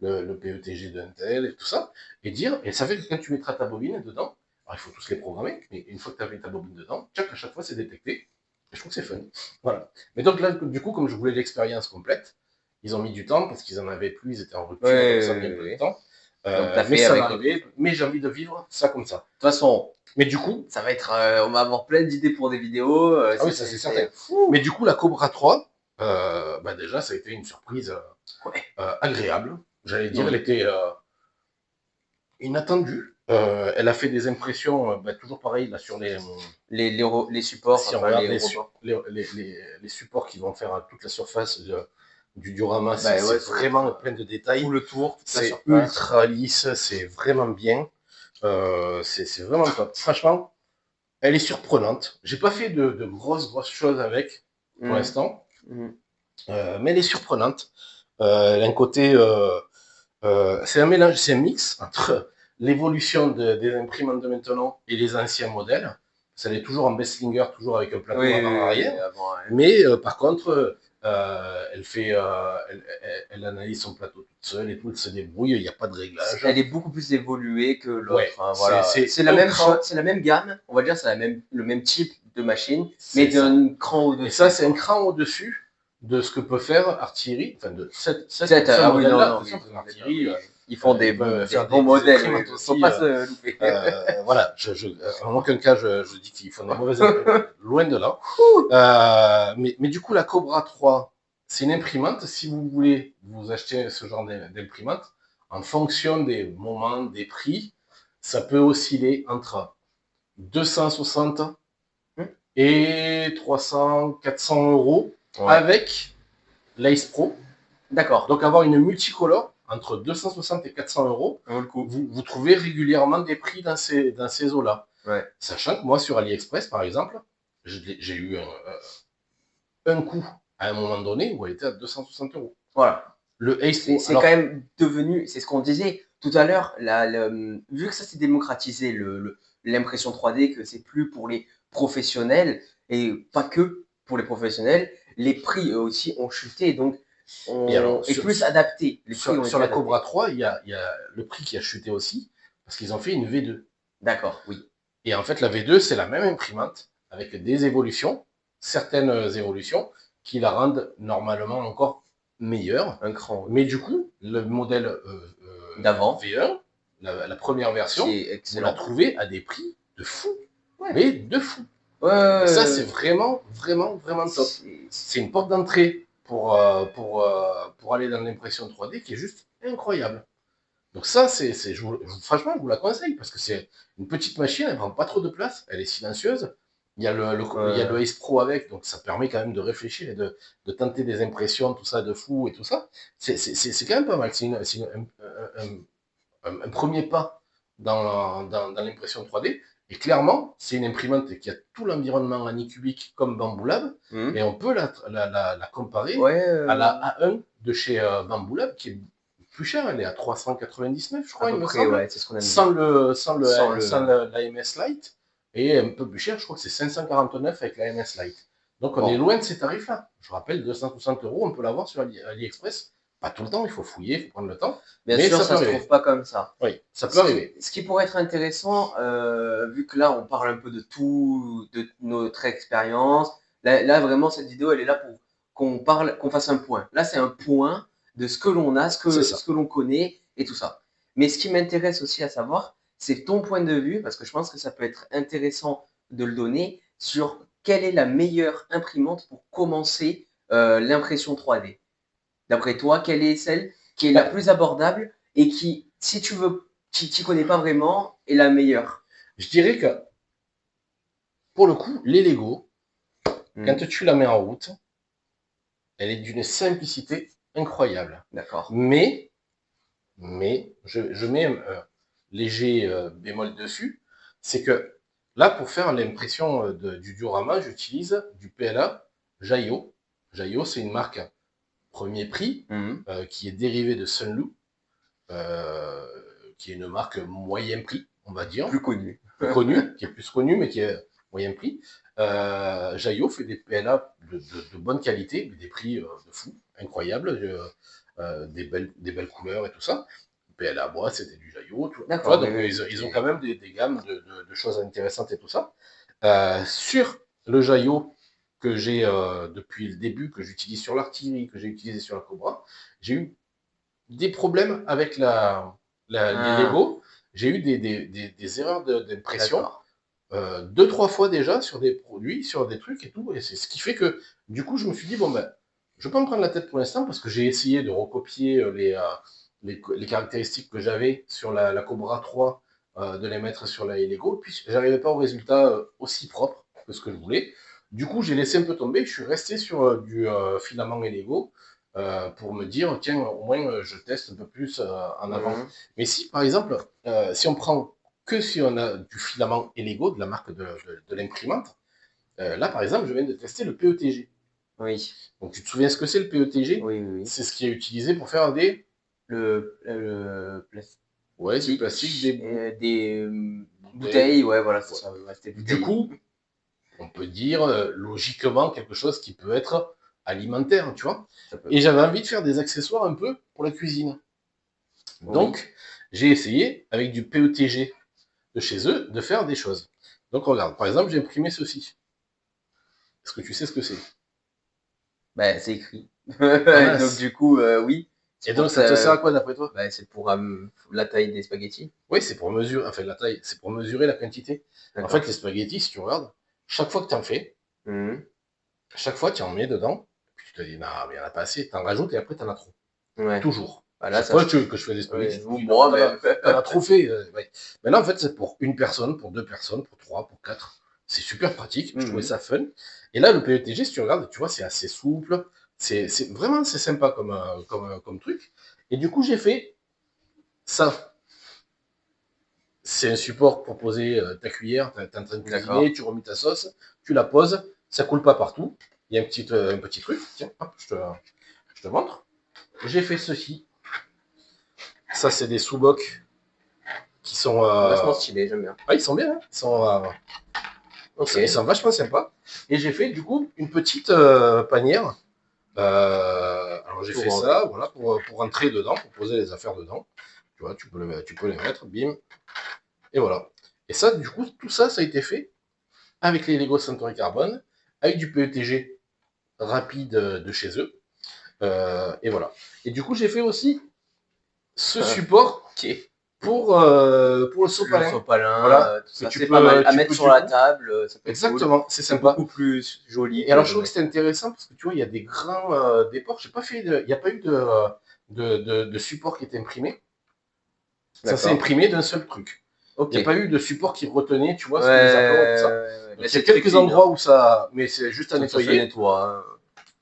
le PETG d'Intel, et tout ça, et ça fait que quand tu mettras ta bobine dedans, alors il faut tous les programmer, mais une fois que tu as mis ta bobine dedans, à chaque fois c'est détecté, et je trouve que c'est fun. Voilà. Mais donc là, du coup, comme je voulais l'expérience complète, ils ont mis du temps parce qu'ils en avaient plus, ils étaient en rupture, donc ça a mis un peu de temps. Mais ça va arriver, mais j'ai envie de vivre ça comme ça. De toute façon, mais du coup, ça va être, on va avoir plein d'idées pour des vidéos. Ah oui, ça c'est certain. Mais du coup, la Cobra 3, déjà, ça a été une surprise agréable. J'allais dire, elle était inattendue. Elle a fait des impressions, toujours pareil, là, sur les supports. Si on regarde les supports qui vont faire toute la surface du diorama, c'est vraiment plein de détails. Tout le tour, c'est ultra lisse, c'est vraiment bien. C'est vraiment top. Franchement, elle est surprenante. J'ai pas fait de grosses choses avec pour l'instant, mais elle est surprenante. Elle a un côté, c'est un mélange, c'est un mix entre l'évolution des imprimantes de maintenant et les anciens modèles. Ça est toujours en Bestlinger, toujours avec un plateau avant-arrière. Mais par contre, Elle analyse son plateau toute seule et tout, elle se débrouille, il n'y a pas de réglage. Elle est beaucoup plus évoluée que l'autre. Ouais, Hein, voilà. C'est la un même cran. c'est la même gamme, on va dire, c'est le même type de machine, C'est mais ça. d'un cran au-dessus. Et ça, c'est un cran au-dessus de ce que peut faire Artillery, enfin de ce Ah oui, modèle-là. non, oui, Artillery, ils font ils peuvent faire bons des modèles, imprimantes il aussi. faut pas se louper. Voilà, en aucun cas, je dis qu'ils font des mauvaises imprimantes, loin de là. Mais du coup, la Cobra 3, c'est une imprimante. Si vous voulez vous acheter ce genre d'imprimante, en fonction des moments, des prix, ça peut osciller entre 260 et 300, 400 euros Ouais. avec l'Ace Pro. D'accord. Donc, avoir une multicolore entre 260 et 400 euros, vous trouvez régulièrement des prix dans ces eaux-là. Ouais. Sachant que moi, sur AliExpress, par exemple, j'ai eu un coup à un moment donné où elle était à 260 euros. Voilà. Le Ace Pro. C'est quand même devenu, c'est ce qu'on disait tout à l'heure, vu que ça s'est démocratisé, l'impression 3D, que c'est plus pour les professionnels et pas que pour les professionnels, les prix eux aussi ont chuté, donc est plus adapté. Sur la Cobra 3, il y a le prix qui a chuté aussi parce qu'ils ont fait une V2. D'accord, oui. Et en fait, la V2, c'est la même imprimante avec des évolutions, certaines évolutions qui la rendent normalement encore meilleure. Un cran. Mais du coup, le modèle d'avant, V1, la première version, vous la trouvez à des prix de fou. Ouais. Mais de fou. Et ça, c'est vraiment, vraiment, vraiment top. C'est une porte d'entrée pour aller dans l'impression 3D qui est juste incroyable. Donc ça, franchement, je vous la conseille parce que c'est une petite machine, elle prend pas trop de place, elle est silencieuse. Il y a le Ace Pro avec, donc ça permet quand même de réfléchir et de tenter des impressions, tout ça, de fou et tout ça. C'est quand même pas mal. C'est un premier pas dans l'impression 3D. Et clairement, c'est une imprimante qui a tout l'environnement Anycubic comme Bambu Lab. Et on peut la comparer à la A1 de chez Bambu Lab, qui est plus cher, elle est à 399, je crois, il me semble. Ouais, sans l'AMS Lite. Et un peu plus cher, je crois que c'est 549 avec l'AMS Lite. Donc on est loin de ces tarifs-là. Je rappelle, 260 euros, on peut l'avoir sur AliExpress. Pas tout le temps, il faut fouiller, il faut prendre le temps. Bien sûr, ça ne se trouve pas comme ça. Oui, ça peut arriver. Ce qui pourrait être intéressant, vu que là, on parle un peu de tout, de notre expérience. Là, vraiment, cette vidéo, elle est là pour qu'on fasse un point. Là, c'est un point de ce que l'on a, ce que l'on connaît et tout ça. Mais ce qui m'intéresse aussi à savoir, c'est ton point de vue, parce que je pense que ça peut être intéressant de le donner, sur quelle est la meilleure imprimante pour commencer l'impression 3D. D'après toi, quelle est celle qui est la plus abordable et qui, si tu veux, tu connais pas vraiment, est la meilleure? Je dirais que, pour le coup, les Lego, quand tu la mets en route, elle est d'une simplicité incroyable. D'accord. Mais je mets un léger bémol dessus, c'est que là, pour faire l'impression du diorama, j'utilise du PLA Jaio. Jaio, c'est une marque premier prix qui est dérivée de Sunlu, qui est une marque moyen prix, on va dire. Plus connue. Qui est plus connue, mais qui est moyen prix. Jaio fait des PLA de bonne qualité, mais des prix de fou, incroyables, des belles couleurs et tout ça. PLA bois, c'était du Jaio. D'accord. Donc ils ont quand même des gammes de choses intéressantes et tout ça. Sur le Jaio que j'ai depuis le début, que j'utilise sur l'artillerie, que j'ai utilisé sur la Cobra, j'ai eu des problèmes avec les Lego. J'ai eu des erreurs d'impression. 2-3 fois déjà sur des produits, sur des trucs et tout. Et c'est ce qui fait que, du coup, je me suis dit, bon, ben, je vais pas me prendre la tête pour l'instant parce que j'ai essayé de recopier les caractéristiques que j'avais sur la Cobra 3, de les mettre sur la Lego. Puis, j'arrivais pas au résultat aussi propre que ce que je voulais. Du coup, j'ai laissé un peu tomber. Je suis resté sur du filament et Lego pour me dire, tiens, au moins, je teste un peu plus en avant. Mais si, par exemple, si on prend que si on a du filament Lego, de la marque de l'imprimante, là, par exemple, je viens de tester le PETG. Oui. Donc, tu te souviens ce que c'est le PETG? Oui. C'est ce qui est utilisé pour faire des... plastique. Ouais, du plastique, des bouteilles, ouais, voilà, c'est ça. Du coup, on peut dire logiquement quelque chose qui peut être alimentaire, tu vois. Ça peut. Et j'avais envie de faire des accessoires un peu pour la cuisine. Oui. Donc, j'ai essayé, avec du PETG de chez eux, de faire des choses. Donc, regarde, par exemple, j'ai imprimé ceci. Est-ce que tu sais ce que c'est? Bah, c'est écrit. Ah Donc, mince. du coup, oui. C'est Et pour donc, ça te sert à quoi d'après toi? bah, c'est pour la taille des spaghettis. Oui, c'est pour mesurer, enfin la taille, c'est pour mesurer la quantité. En fait, D'accord. les spaghettis, si tu regardes, chaque fois que tu en fais, Mhm. chaque fois tu en mets dedans, puis tu te dis, non, mais il n'y en a pas assez, tu en rajoutes et après tu en as trop. Ouais. Toujours. Bah, là, Chaque ça, fois que je fais des ouais. spaghettis, tu te dis, non, mais Bon, mais. t'en as trop fait. Ouais. Mais là, en fait, c'est pour une personne, pour deux personnes, pour trois, pour quatre. C'est super pratique. Je trouvais Mhm. ça fun. Et là, le PETG, si tu regardes, tu vois, c'est assez souple. Vraiment, c'est sympa comme truc. Et du coup, j'ai fait ça. C'est un support pour poser ta cuillère. T'es en train de cuisiner, D'accord. tu remets ta sauce, tu la poses. Ça coule pas partout. Il y a un petit truc. Tiens, hop, je te montre. J'ai fait ceci. Ça, c'est des sous-bocs qui sont. Vachement stylé, j'aime bien. Ah, ils sont bien, hein. Ok. Ils sont vachement sympas. Et j'ai fait du coup une petite panière. Alors j'ai Tout fait rangé. ça, voilà, pour rentrer dedans, pour poser les affaires dedans. Tu vois, tu peux les mettre, bim, et voilà. Et ça, du coup, tout ça, ça a été fait avec les Lego Centauri Carbone, avec du PETG rapide de chez eux. Et voilà. Et du coup, j'ai fait aussi ce support Ok. pour le Le sopalin. sopalin, Voilà. tout Que ça, c'est pas mal. À tu mettre peux sur du la coup. table, ça peut être cool. Exactement, c'est C'est sympa. beaucoup plus joli Et que alors, je de trouve que mettre. c'était intéressant parce que tu vois, il y a des grands déports. J'ai pas fait, il n'y a pas eu de support qui était imprimé. Ça s'est D'accord. imprimé d'un seul truc. Il Ok. n'y a pas eu de support qui retenait, tu vois, Ouais, ce que les aplomb et tout ça. ouais. Mais Donc, il y a c'est très quelques clean, hein. endroits où ça, mais c'est juste à Ça se nettoyer. nettoie, hein.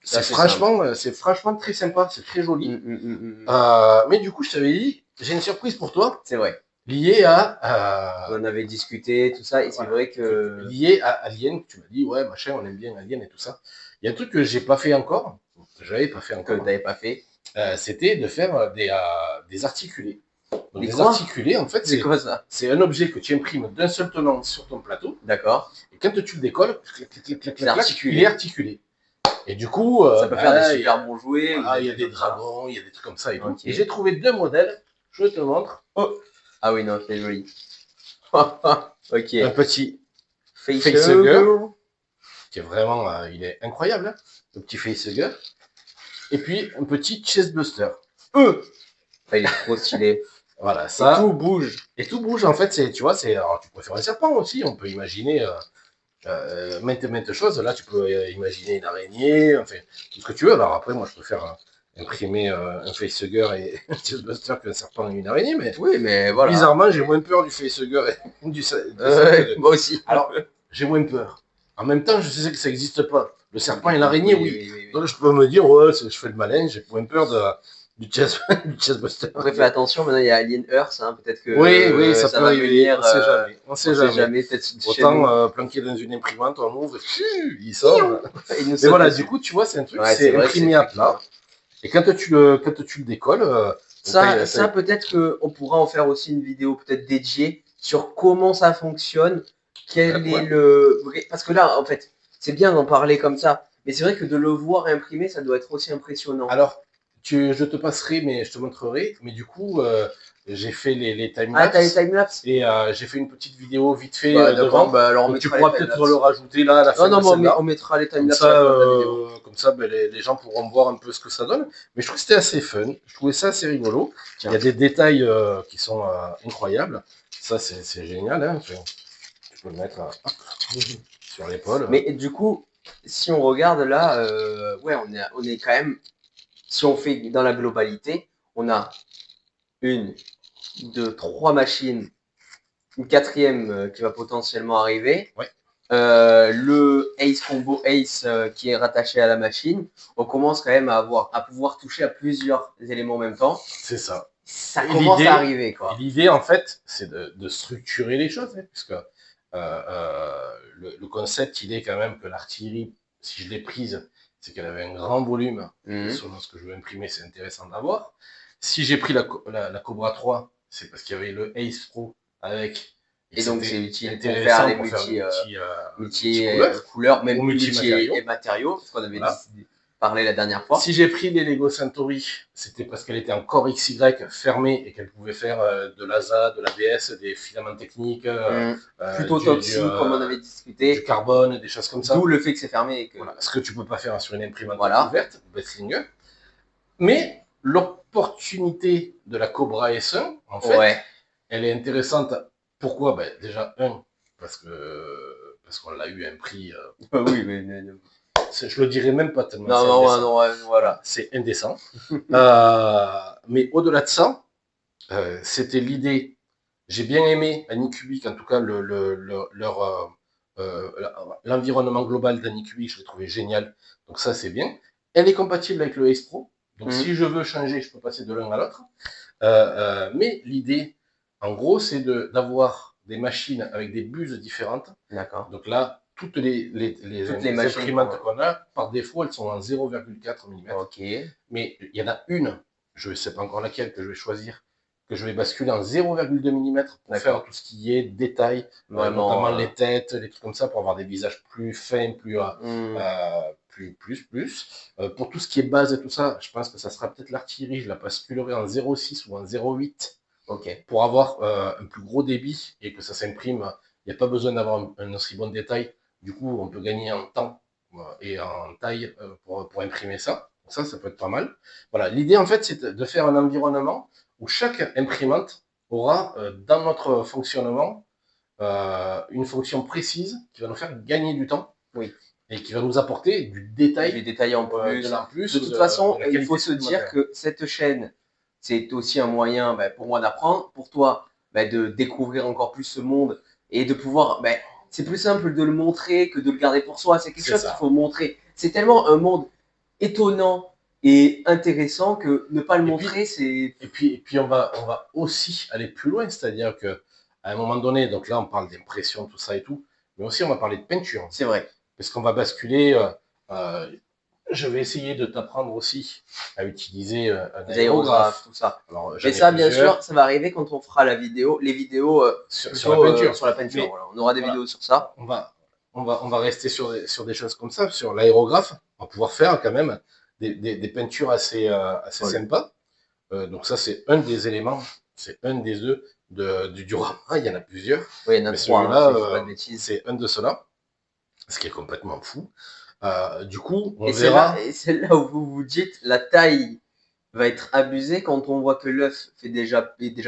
C'est assez simple. C'est franchement très sympa, c'est très Mm, joli. mm, mm, mm, mm. Mais du coup, je t'avais dit, j'ai une surprise pour toi C'est vrai. liée On en avait discuté, tout ça, et c'est voilà, vrai que. liée à Alien. Tu m'as dit, ouais, machin, on aime bien Alien et tout ça. Il y a un truc que j'ai pas fait encore, que j'avais pas fait Que encore. t'avais pas fait. C'était de faire des articulés. Donc Des des quoi? articulés, en fait, C'est quoi ça? c'est un objet que tu imprimes d'un seul tenant sur ton plateau, D'accord. et quand tu le décolles, C'est il est articulé. articulé. Et du coup, Ça peut faire des super bons jouets ou voilà, des il y a trucs des comme ça. dragons, il y a des trucs comme ça et tout. Ok. Et j'ai trouvé deux modèles, je te montre. Oh. Ah oui, non, c'est joli. Ok. Un petit Facehugger. qui est vraiment, il est incroyable, hein, le petit facehugger. Et puis un petit chestbuster. Ah, il est trop stylé. Voilà, Et tout ça. bouge. Et tout bouge, en fait, tu vois, alors tu peux faire un serpent aussi, on peut imaginer maintes choses. Là, tu peux imaginer une araignée, enfin, tout ce que tu veux. Alors après, moi, je préfère imprimer un facehugger et un chestbuster qu'un serpent et une araignée, mais Oui, mais voilà. bizarrement, j'ai moins peur du facehugger et du serpent. Moi aussi. Alors, j'ai moins peur. En même temps, je sais que ça n'existe pas. Le serpent et Oui, l'araignée, oui. oui. Donc, je peux me dire, ouais, je fais le malin, j'ai moins peur du du chestbuster. Après, fais attention, maintenant il y a Alien Earth, hein, peut-être que Oui, ça peut va arriver, venir. on sait jamais. On sait jamais. Peut-être chez Autant nous. planquer dans une imprimante, on ouvre et il sort. Il nous Mais saute voilà, dessus. du coup, tu vois, c'est un truc, Ouais, c'est c'est vrai que imprimé c'est à très clean, plat. hein. Et quand tu le décolles, Ça peut-être qu'on pourra en faire aussi une vidéo peut-être dédiée sur comment ça fonctionne, quel est ouais. le vrai. Parce que là, en fait, c'est bien d'en parler comme ça, mais c'est vrai que de le voir imprimer, ça doit être aussi impressionnant. Alors, je te passerai, mais je te montrerai. Mais du coup, j'ai fait les Ah, t'as les timelapses timelapses? et j'ai fait une petite vidéo vite fait Bah d'accord, devant. bah alors on Donc tu mettra les pourras peut-être le timelapses. rajouter là à la fin Non, de non, mais celle-là. on mettra les timelapses à la fin de la vidéo. Comme ça ben, les gens pourront voir un peu ce que ça donne. Mais je trouve que c'était assez fun. Je trouvais ça assez rigolo. Tiens. Il y a des détails qui sont incroyables. Ça, c'est génial. Hein. Tu peux le mettre sur l'épaule. Mais du coup, si on regarde là, ouais, on est quand même, si on fait dans la globalité, on a une, deux, trois machines, une quatrième qui va potentiellement arriver. Ouais. Le Ace Combo Ace qui est rattaché à la machine, on commence quand même à pouvoir toucher à plusieurs éléments en même temps. C'est ça. Ça commence à arriver, quoi. L'idée, en fait, c'est de structurer les choses, hein, puisque le concept, il est quand même que l'artillerie, si je l'ai prise, c'est qu'elle avait un grand volume. Selon ce que je veux imprimer, c'est intéressant d'avoir. Si j'ai pris la Cobra 3, c'est parce qu'il y avait le Ace Pro avec. Et donc c'est utile pour intéressant faire les multi couleurs, couleurs, même ou multi multi-matériaux. et matériaux, parce qu'on avait Voilà. décidé. parlé la dernière fois. Si j'ai pris les Lego Centauri, c'était parce qu'elle était encore XY fermée et qu'elle pouvait faire de l'ASA, de l'ABS, des filaments techniques, Plutôt du, toxique, comme on avait du discuté. carbone, des choses comme ça. D'où le fait que c'est fermé. Et que... Voilà. Ce que tu peux pas faire sur une imprimante Voilà. ouverte, Besslinger. Mais l'opportunité de la Cobra S1, en fait, elle est intéressante. Pourquoi? Ben, déjà, parce qu'on l'a eu à un prix. Oui, mais je le dirais même pas tellement. Non, voilà. C'est indécent. Mais au-delà de ça, c'était l'idée. J'ai bien aimé Anycubic, en tout cas l'environnement global d'Anycubic, je l'ai trouvé génial. Donc ça, c'est bien. Elle est compatible avec le Ace Pro. Donc si je veux changer, je peux passer de l'un à l'autre. Mais l'idée, en gros, c'est d'avoir des machines avec des buses différentes. D'accord. Donc là, toutes les imprimantes qu'on a, par défaut, elles sont en 0,4 mm. Ok. Mais il y en a une, je ne sais pas encore laquelle, que je vais choisir, que je vais basculer en 0,2 mm pour faire tout ce qui est détail, notamment les têtes, les trucs comme ça, pour avoir des visages plus fins, plus. Pour tout ce qui est base et tout ça, je pense que ça sera peut-être l'artillerie, je la basculerai en 0,6 ou en 0,8 pour avoir un plus gros débit et que ça s'imprime. Il n'y a pas besoin d'avoir un aussi bon détail. Du coup, on peut gagner en temps et en taille pour imprimer ça. Ça peut être pas mal. Voilà, l'idée en fait, c'est de faire un environnement où chaque imprimante aura dans notre fonctionnement une fonction précise qui va nous faire gagner du temps. Oui. Et qui va nous apporter du détail. Du détail en plus. De toute façon, il faut se dire que cette chaîne, c'est aussi un moyen pour moi d'apprendre, pour toi de découvrir encore plus ce monde et de pouvoir. C'est plus simple de le montrer que de le garder pour soi. C'est quelque chose qu'il faut montrer. C'est tellement un monde étonnant et intéressant que ne pas le montrer, c'est. Et puis on va aussi aller plus loin, c'est-à-dire que à un moment donné, donc là on parle d'impression, tout ça et tout, mais aussi on va parler de peinture. C'est vrai. Parce qu'on va basculer. Je vais essayer de t'apprendre aussi à utiliser un aérographe, tout ça. Alors, mais ça, bien sûr, ça va arriver quand on fera les vidéos sur la peinture. Sur la peinture. Voilà. On aura des vidéos sur ça. On va rester sur des choses comme ça, sur l'aérographe. On va pouvoir faire quand même des peintures assez sympas. Donc ça, c'est un des éléments, c'est un des œufs du diorama. Il y en a plusieurs. Oui, il y en a trois. C'est un de ceux-là, ce qui est complètement fou. Du coup, on verra. C'est là où vous vous dites la taille va être abusée quand on voit que l'œuf est déjà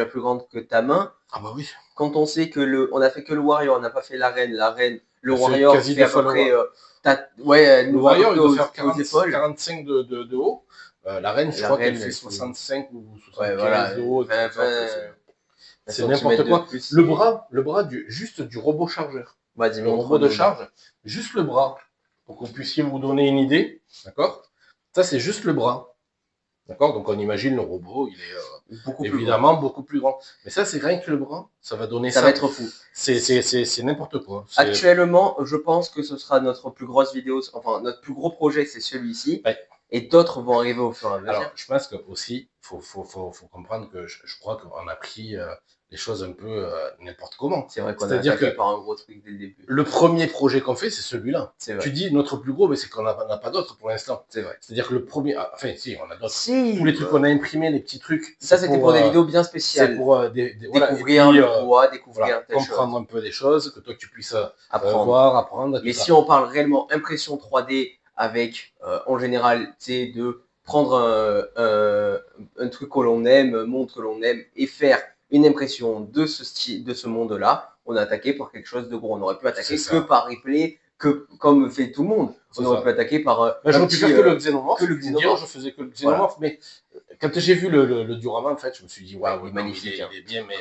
plus grande que ta main. Ah bah oui. Quand on sait que on a fait que le Warrior, on n'a pas fait la reine. Le Warrior fait à peu près. Le Warrior, il doit faire 45 de haut. La reine, je crois qu'elle fait 65 ou 75 de haut. C'est n'importe quoi. Le bras juste du robot chargeur. Le robot de charge, juste le bras. Pour que vous puissiez vous donner une idée, d'accord? Ça, c'est juste le bras. D'accord? Donc, on imagine le robot, il est évidemment beaucoup plus grand. Mais ça, c'est rien que le bras. Ça va donner ça. Ça va être fou. C'est n'importe quoi. Actuellement, je pense que ce sera notre plus grosse vidéo. Enfin, notre plus gros projet, c'est celui-ci. Ouais. Et d'autres vont arriver au fur et à mesure. Alors, je pense que aussi, faut comprendre que je crois qu'on a pris les choses un peu n'importe comment. C'est vrai qu'on a attaqué par un gros truc dès le début. Le premier projet qu'on fait, c'est celui-là. Tu dis notre plus gros, mais c'est qu'on n'a pas d'autres pour l'instant. C'est vrai. C'est-à-dire que le premier, enfin si, on a d'autres. Tous les trucs qu'on a imprimés, les petits trucs. Ça, c'était pour des vidéos bien spéciales. C'est pour découvrir le poids, découvrir comprendre un peu des choses, que toi tu puisses apprendre. Mais si on parle réellement impression 3D avec, en général, c'est de prendre un truc que l'on aime, montre que l'on aime, et faire une impression de ce style, de ce monde-là, on a attaqué par quelque chose de gros. On aurait pu attaquer que par replay, comme fait tout le monde. On aurait pu attaquer par. J'aurais pu faire que le xénomorphe. Je faisais que le xénomorphe, mais quand j'ai vu le diorama, en fait, je me suis dit, waouh, magnifique. Il est bien, mais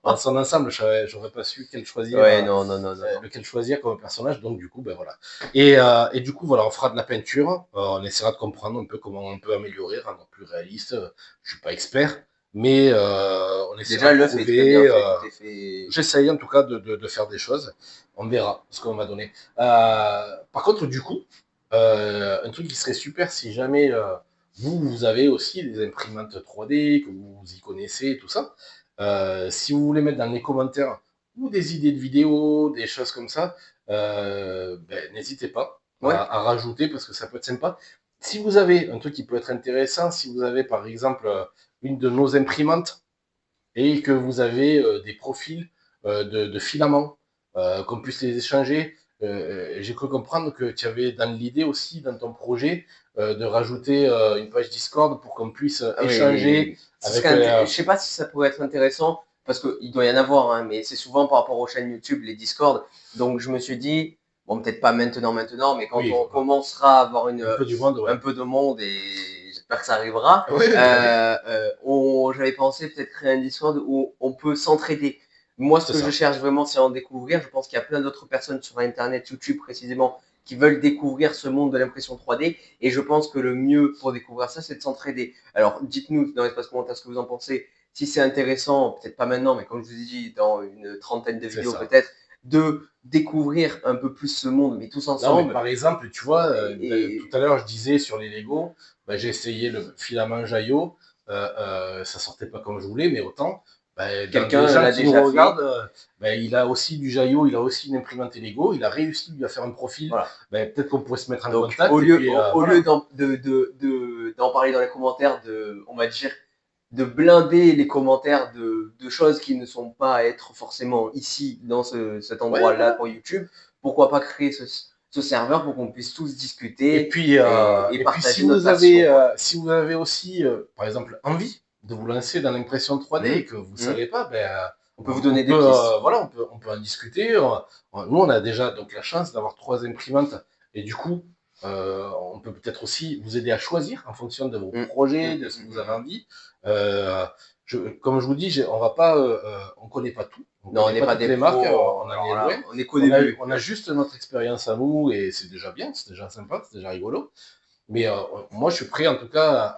dans son ensemble, j'aurais pas su lequel choisir. Lequel choisir comme personnage, donc du coup, ben voilà. Et du coup, voilà, on fera de la peinture. On essaiera de comprendre un peu comment on peut améliorer, rendre plus réaliste. Je suis pas expert. Mais on essaiera de trouver. J'essaye en tout cas de faire des choses. On verra ce qu'on va donner. Par contre, du coup, un truc qui serait super si jamais vous avez aussi des imprimantes 3D, que vous y connaissez, tout ça. Si vous voulez mettre dans les commentaires ou des idées de vidéos, des choses comme ça, n'hésitez pas à rajouter parce que ça peut être sympa. si vous avez un truc qui peut être intéressant, si vous avez par exemple une de nos imprimantes et que vous avez des profils de filaments, qu'on puisse les échanger. J'ai cru comprendre que tu avais dans l'idée aussi, dans ton projet, de rajouter une page Discord pour qu'on puisse Ah échanger oui, avec... je sais pas si ça pourrait être intéressant, parce qu'il doit y en avoir, hein, mais c'est souvent par rapport aux chaînes YouTube, les Discord. Donc je me suis dit, bon, peut-être pas maintenant, mais quand oui, on commencera à avoir un peu du monde, un ouais. peu de monde, et j'espère que ça arrivera, Oui, bah oui, j'avais pensé peut-être créer un Discord où on peut s'entraider. Moi, ce c'est que je ça. cherche vraiment, c'est en découvrir. Je pense qu'il y a plein d'autres personnes sur Internet, YouTube précisément, qui veulent découvrir ce monde de l'impression 3D. Et je pense que le mieux pour découvrir ça, c'est de s'entraider. Alors, dites-nous dans l'espace commentaire ce que vous en pensez. Si c'est intéressant, peut-être pas maintenant, mais comme je vous ai dit, dans une trentaine de C'est vidéos ça. peut-être, de découvrir un peu plus ce monde, mais tous Non, mais ensemble. par exemple, tu vois, tout à Et l'heure, je disais sur les Lego, bah, j'ai essayé le filament Jaillot, ça sortait pas comme je voulais, mais autant, bah, dans des quelqu'un gens l'a qui nous déjà regardent, fait. bah, il a aussi du Jaillot, il a aussi une imprimante Lego, il a réussi lui à faire un profil, Voilà. bah, peut-être qu'on pourrait se mettre en Donc, contact, et puis au lieu voilà. d'en parler dans les commentaires, on va dire, de blinder les commentaires de choses qui ne sont pas à être forcément ici, dans cet Ouais, endroit-là voilà. pour YouTube, pourquoi pas créer ce serveur pour qu'on puisse tous Et discuter puis, et partager notre passion, quoi. si vous avez aussi, par exemple, envie de vous lancer dans l'impression 3D et Mhm. que vous ne Mhm. savez pas, ben, On peut vous donner des voilà, on peut en discuter. Nous, on a déjà donc la chance d'avoir 3 imprimantes et du coup, on peut peut-être aussi vous aider à choisir en fonction de vos pistes. projets, de ce que vous avez envie. Euh, Comme je vous dis, on va pas, on connaît pas tout, on Non, on connaît n'est pas pas toutes des les marques, pros, on en est alors loin. là, on est qu'au début. On a juste notre expérience à nous et c'est déjà bien, c'est déjà sympa, c'est déjà rigolo. Mais moi, je suis prêt en tout cas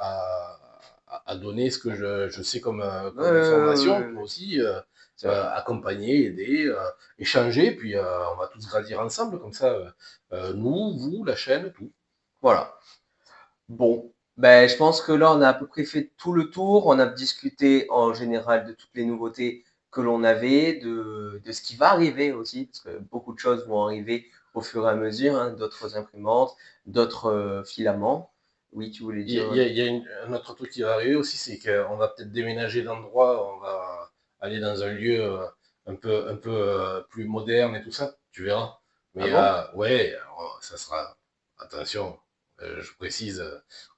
à donner ce que je sais comme information. Toi Ouais. aussi, C'est vrai. accompagner, aider, échanger. Puis on va tous grandir ensemble. Comme ça, nous, vous, la chaîne, tout. Voilà. Bon, ben, je pense que là, on a à peu près fait tout le tour. On a discuté en général de toutes les nouveautés que l'on avait, de ce qui va arriver aussi, parce que beaucoup de choses vont arriver au fur et à mesure, hein, d'autres imprimantes, d'autres filaments. Oui, tu voulais dire. Il y a un autre truc qui va arriver aussi, c'est qu'on va peut-être déménager d'endroit. On va aller dans un lieu un peu plus moderne et tout ça. Tu verras. Ah Mais bon? ouais, alors, ça sera. Attention, je précise,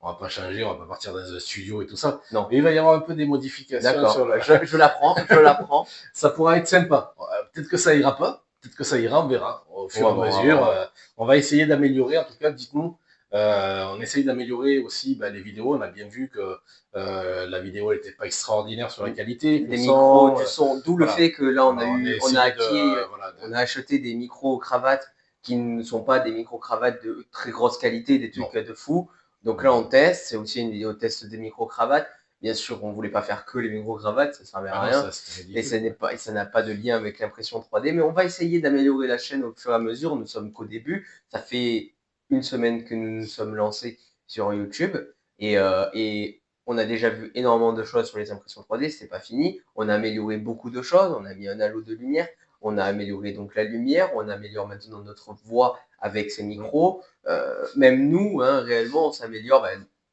on va pas changer, on va pas partir dans un studio et tout ça. Non. Mais il va y avoir un peu des modifications sur D'accord. le. Je l'apprends, je l'apprends. Ça pourra être sympa. Peut-être que ça ira pas, peut-être que ça ira, on verra au On fur va et à voir, on va mesure. voir. On va essayer d'améliorer, en tout cas, dites-nous. On essaye d'améliorer aussi bah, les vidéos. On a bien vu que la vidéo n'était pas extraordinaire sur la qualité, que le Des micros, son, du son, d'où le voilà. fait que là On a on a essayé de, acquis, voilà, on a acheté des micros cravates qui ne sont pas des micros cravates de très grosse qualité, des non, trucs de fou. Donc là non, on non. teste, c'est aussi une vidéo test des micros cravates. Bien sûr, on voulait pas faire que les micros cravates, ça servait à Ah non, rien. ça c'était Et ridicule. Ouais. ça n'a pas de lien avec l'impression 3D, mais on va essayer d'améliorer la chaîne au fur et à mesure. Nous sommes qu'au début. Ça fait une semaine que nous nous sommes lancés sur YouTube et on a déjà vu énormément de choses sur les impressions 3D, c'est pas fini. On a amélioré beaucoup de choses, on a mis un halo de lumière, on a amélioré donc la lumière, on améliore maintenant notre voix avec ces Mm. micros. Même nous, hein, réellement, on s'améliore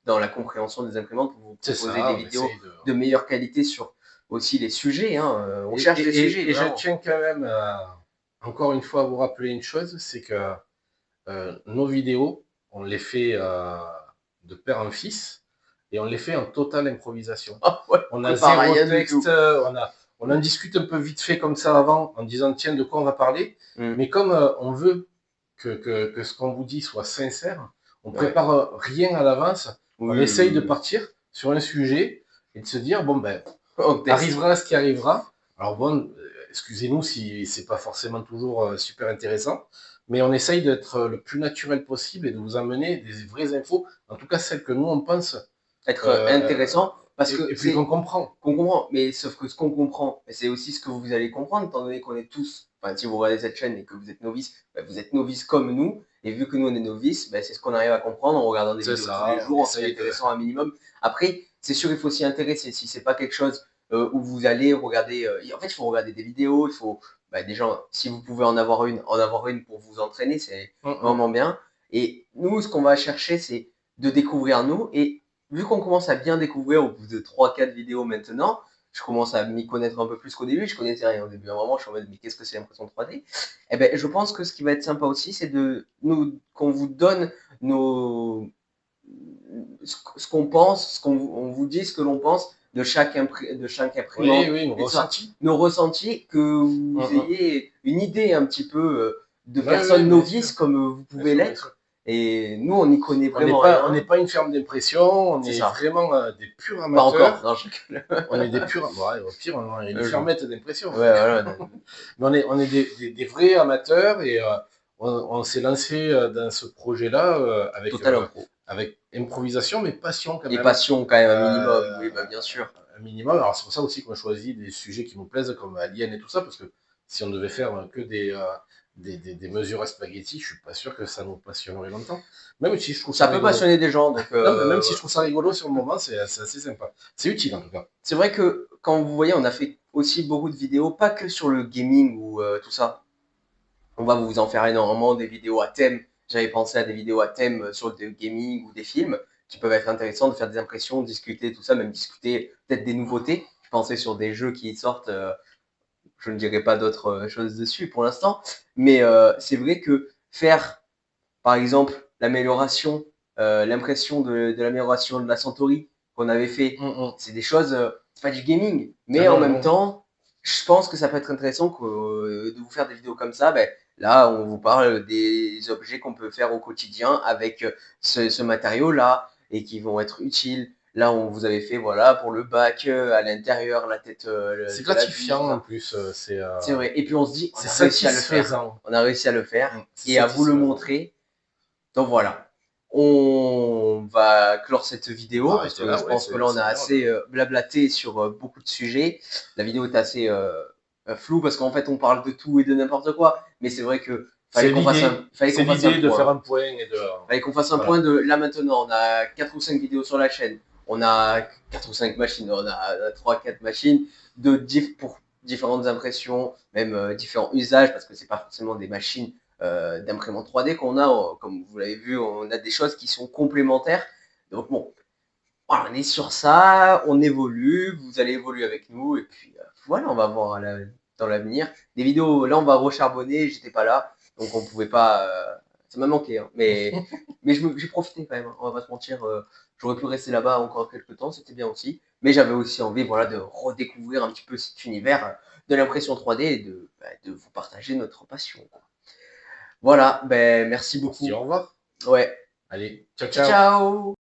dans la compréhension des imprimantes pour vous C'est proposer des ça, on vidéos essaye de. de meilleure qualité sur aussi les sujets. Hein. On cherche des sujets, Et je vraiment. tiens quand même encore une fois à vous rappeler une chose, c'est que nos vidéos, on les fait de père en fils et on les fait en totale improvisation. Ah ouais, On a prépare zéro rien du texte, tout. on en discute un peu vite fait comme ça avant en disant tiens de quoi on va parler. Mm. Mais comme on veut que ce qu'on vous dit soit sincère, on Ouais. prépare rien à l'avance. On Oui, essaye de oui, oui. partir sur un sujet et de se dire bon ben On teste. arrivera ce qui arrivera. Alors bon, excusez-nous si c'est pas forcément toujours super intéressant, mais on essaye d'être le plus naturel possible et de vous amener des vraies infos, en tout cas celles que nous on pense, Être euh, intéressant parce que et puis qu'on comprend. qu'on comprend, mais sauf que ce qu'on comprend, c'est aussi ce que vous allez comprendre, étant donné qu'on est tous, enfin, si vous regardez cette chaîne et que vous êtes novice, vous êtes novice comme nous, et vu que nous on est novice, c'est ce qu'on arrive à comprendre en regardant des C'est vidéos tous les ça, on jours, en s'y essaye de. intéressant un minimum. Après, c'est sûr, il faut s'y intéresser. Si c'est pas quelque chose où vous allez regarder, en fait, il faut regarder des vidéos, il faut, déjà, si vous pouvez en avoir une pour vous entraîner, c'est vraiment bien. Et nous, ce qu'on va chercher, c'est de découvrir nous. Et vu qu'on commence à bien découvrir au bout de 3-4 vidéos maintenant, je commence à m'y connaître un peu plus qu'au début. Je connaissais rien au début. À un moment, je suis en mode, mais qu'est-ce que c'est l'impression 3D? Eh ben, je pense que ce qui va être sympa aussi, c'est qu'on vous donne nos, ce qu'on pense, on vous dit ce que l'on pense de chaque Oui, imprimante oui, une et tout ça. ressenti. Nos ressentis, que vous ayez une idée un petit peu de Oui, oui, personnes bien sûr. novices comme vous Bien pouvez sûr, bien sûr. l'être. Et nous, on n'y connaît On n'est vraiment pas, on rien. n'est pas une ferme d'impression, on C'est est ça. vraiment des purs Pas encore. amateurs. Non, On est des purs, bon, ouais, au pire, on est une je- fermette d'impression. Ouais, voilà. Mais on est des vrais amateurs et on s'est lancé dans ce projet-là Total impro. avec improvisation, mais passion quand Et même. passion quand même, un minimum. Euh, Oui, bah, bien sûr. un minimum. Alors c'est pour ça aussi qu'on choisit des sujets qui nous plaisent comme Alien et tout ça, parce que si on devait faire que des mesures à spaghetti, je suis pas sûr que ça nous passionnerait longtemps. Même si je trouve ça Ça peut rigolo. passionner des gens, donc Non, mais même si je trouve ça rigolo sur le moment, c'est assez sympa. C'est utile en tout cas. c'est vrai que quand vous voyez, on a fait aussi beaucoup de vidéos, pas que sur le gaming ou tout ça. On va vous en faire énormément des vidéos à thème. J'avais pensé à des vidéos à thème sur le gaming ou des films qui peuvent être intéressants de faire des impressions, discuter, tout ça, même discuter peut-être des nouveautés. Je pensais sur des jeux qui sortent, je ne dirai pas d'autres choses dessus pour l'instant, mais c'est vrai que faire, par exemple, l'amélioration, l'impression de l'amélioration de la Centauri qu'on avait fait, c'est des choses, c'est pas du gaming, mais Ah en non, même non. temps, je pense que ça peut être intéressant de vous faire des vidéos comme ça. Ben, là, on vous parle des objets qu'on peut faire au quotidien avec ce matériau-là et qui vont être utiles. Là, on vous avait fait, voilà, pour le bac, à l'intérieur, la tête C'est de la buse, tout gratifiant en ça. plus. C'est vrai. Et puis on se dit, on C'est a réussi à le faire. satisfaisant. On a réussi à le faire C'est et à vous le satisfaisant. montrer. Donc voilà, on va clore cette On va vidéo parce arrêter que là, je ouais, pense que là, on c'est a bien. assez blablaté sur beaucoup de sujets. La vidéo est assez floue parce qu'en fait, on parle de tout et de n'importe quoi. Mais c'est vrai que C'est fallait c'est qu'on fasse un l'idée de faire point. un point et de. Fallait qu'on fasse un Voilà. point de là maintenant. On a 4 ou 5 vidéos sur la chaîne. On a 4 ou 5 machines. On a 3-4 machines pour différentes impressions, même différents usages parce que c'est pas forcément des machines d'imprimante 3D qu'on a. Comme vous l'avez vu, on a des choses qui sont complémentaires. Donc bon, voilà, on est sur ça, on évolue, vous allez évoluer avec nous et puis voilà, on va voir dans l'avenir. Des vidéos, là on va recharbonner, j'étais pas là, donc on pouvait pas. Ça m'a manqué, hein, mais j'ai profité quand même, hein, on va pas se mentir. J'aurais pu rester là-bas encore quelques temps, c'était bien aussi. Mais j'avais aussi envie, voilà, de redécouvrir un petit peu cet univers de l'impression 3D et de vous partager notre passion, quoi. Voilà, ben merci On se dit beaucoup. au revoir. Ouais. Allez, ciao, Ciao, ciao. ciao!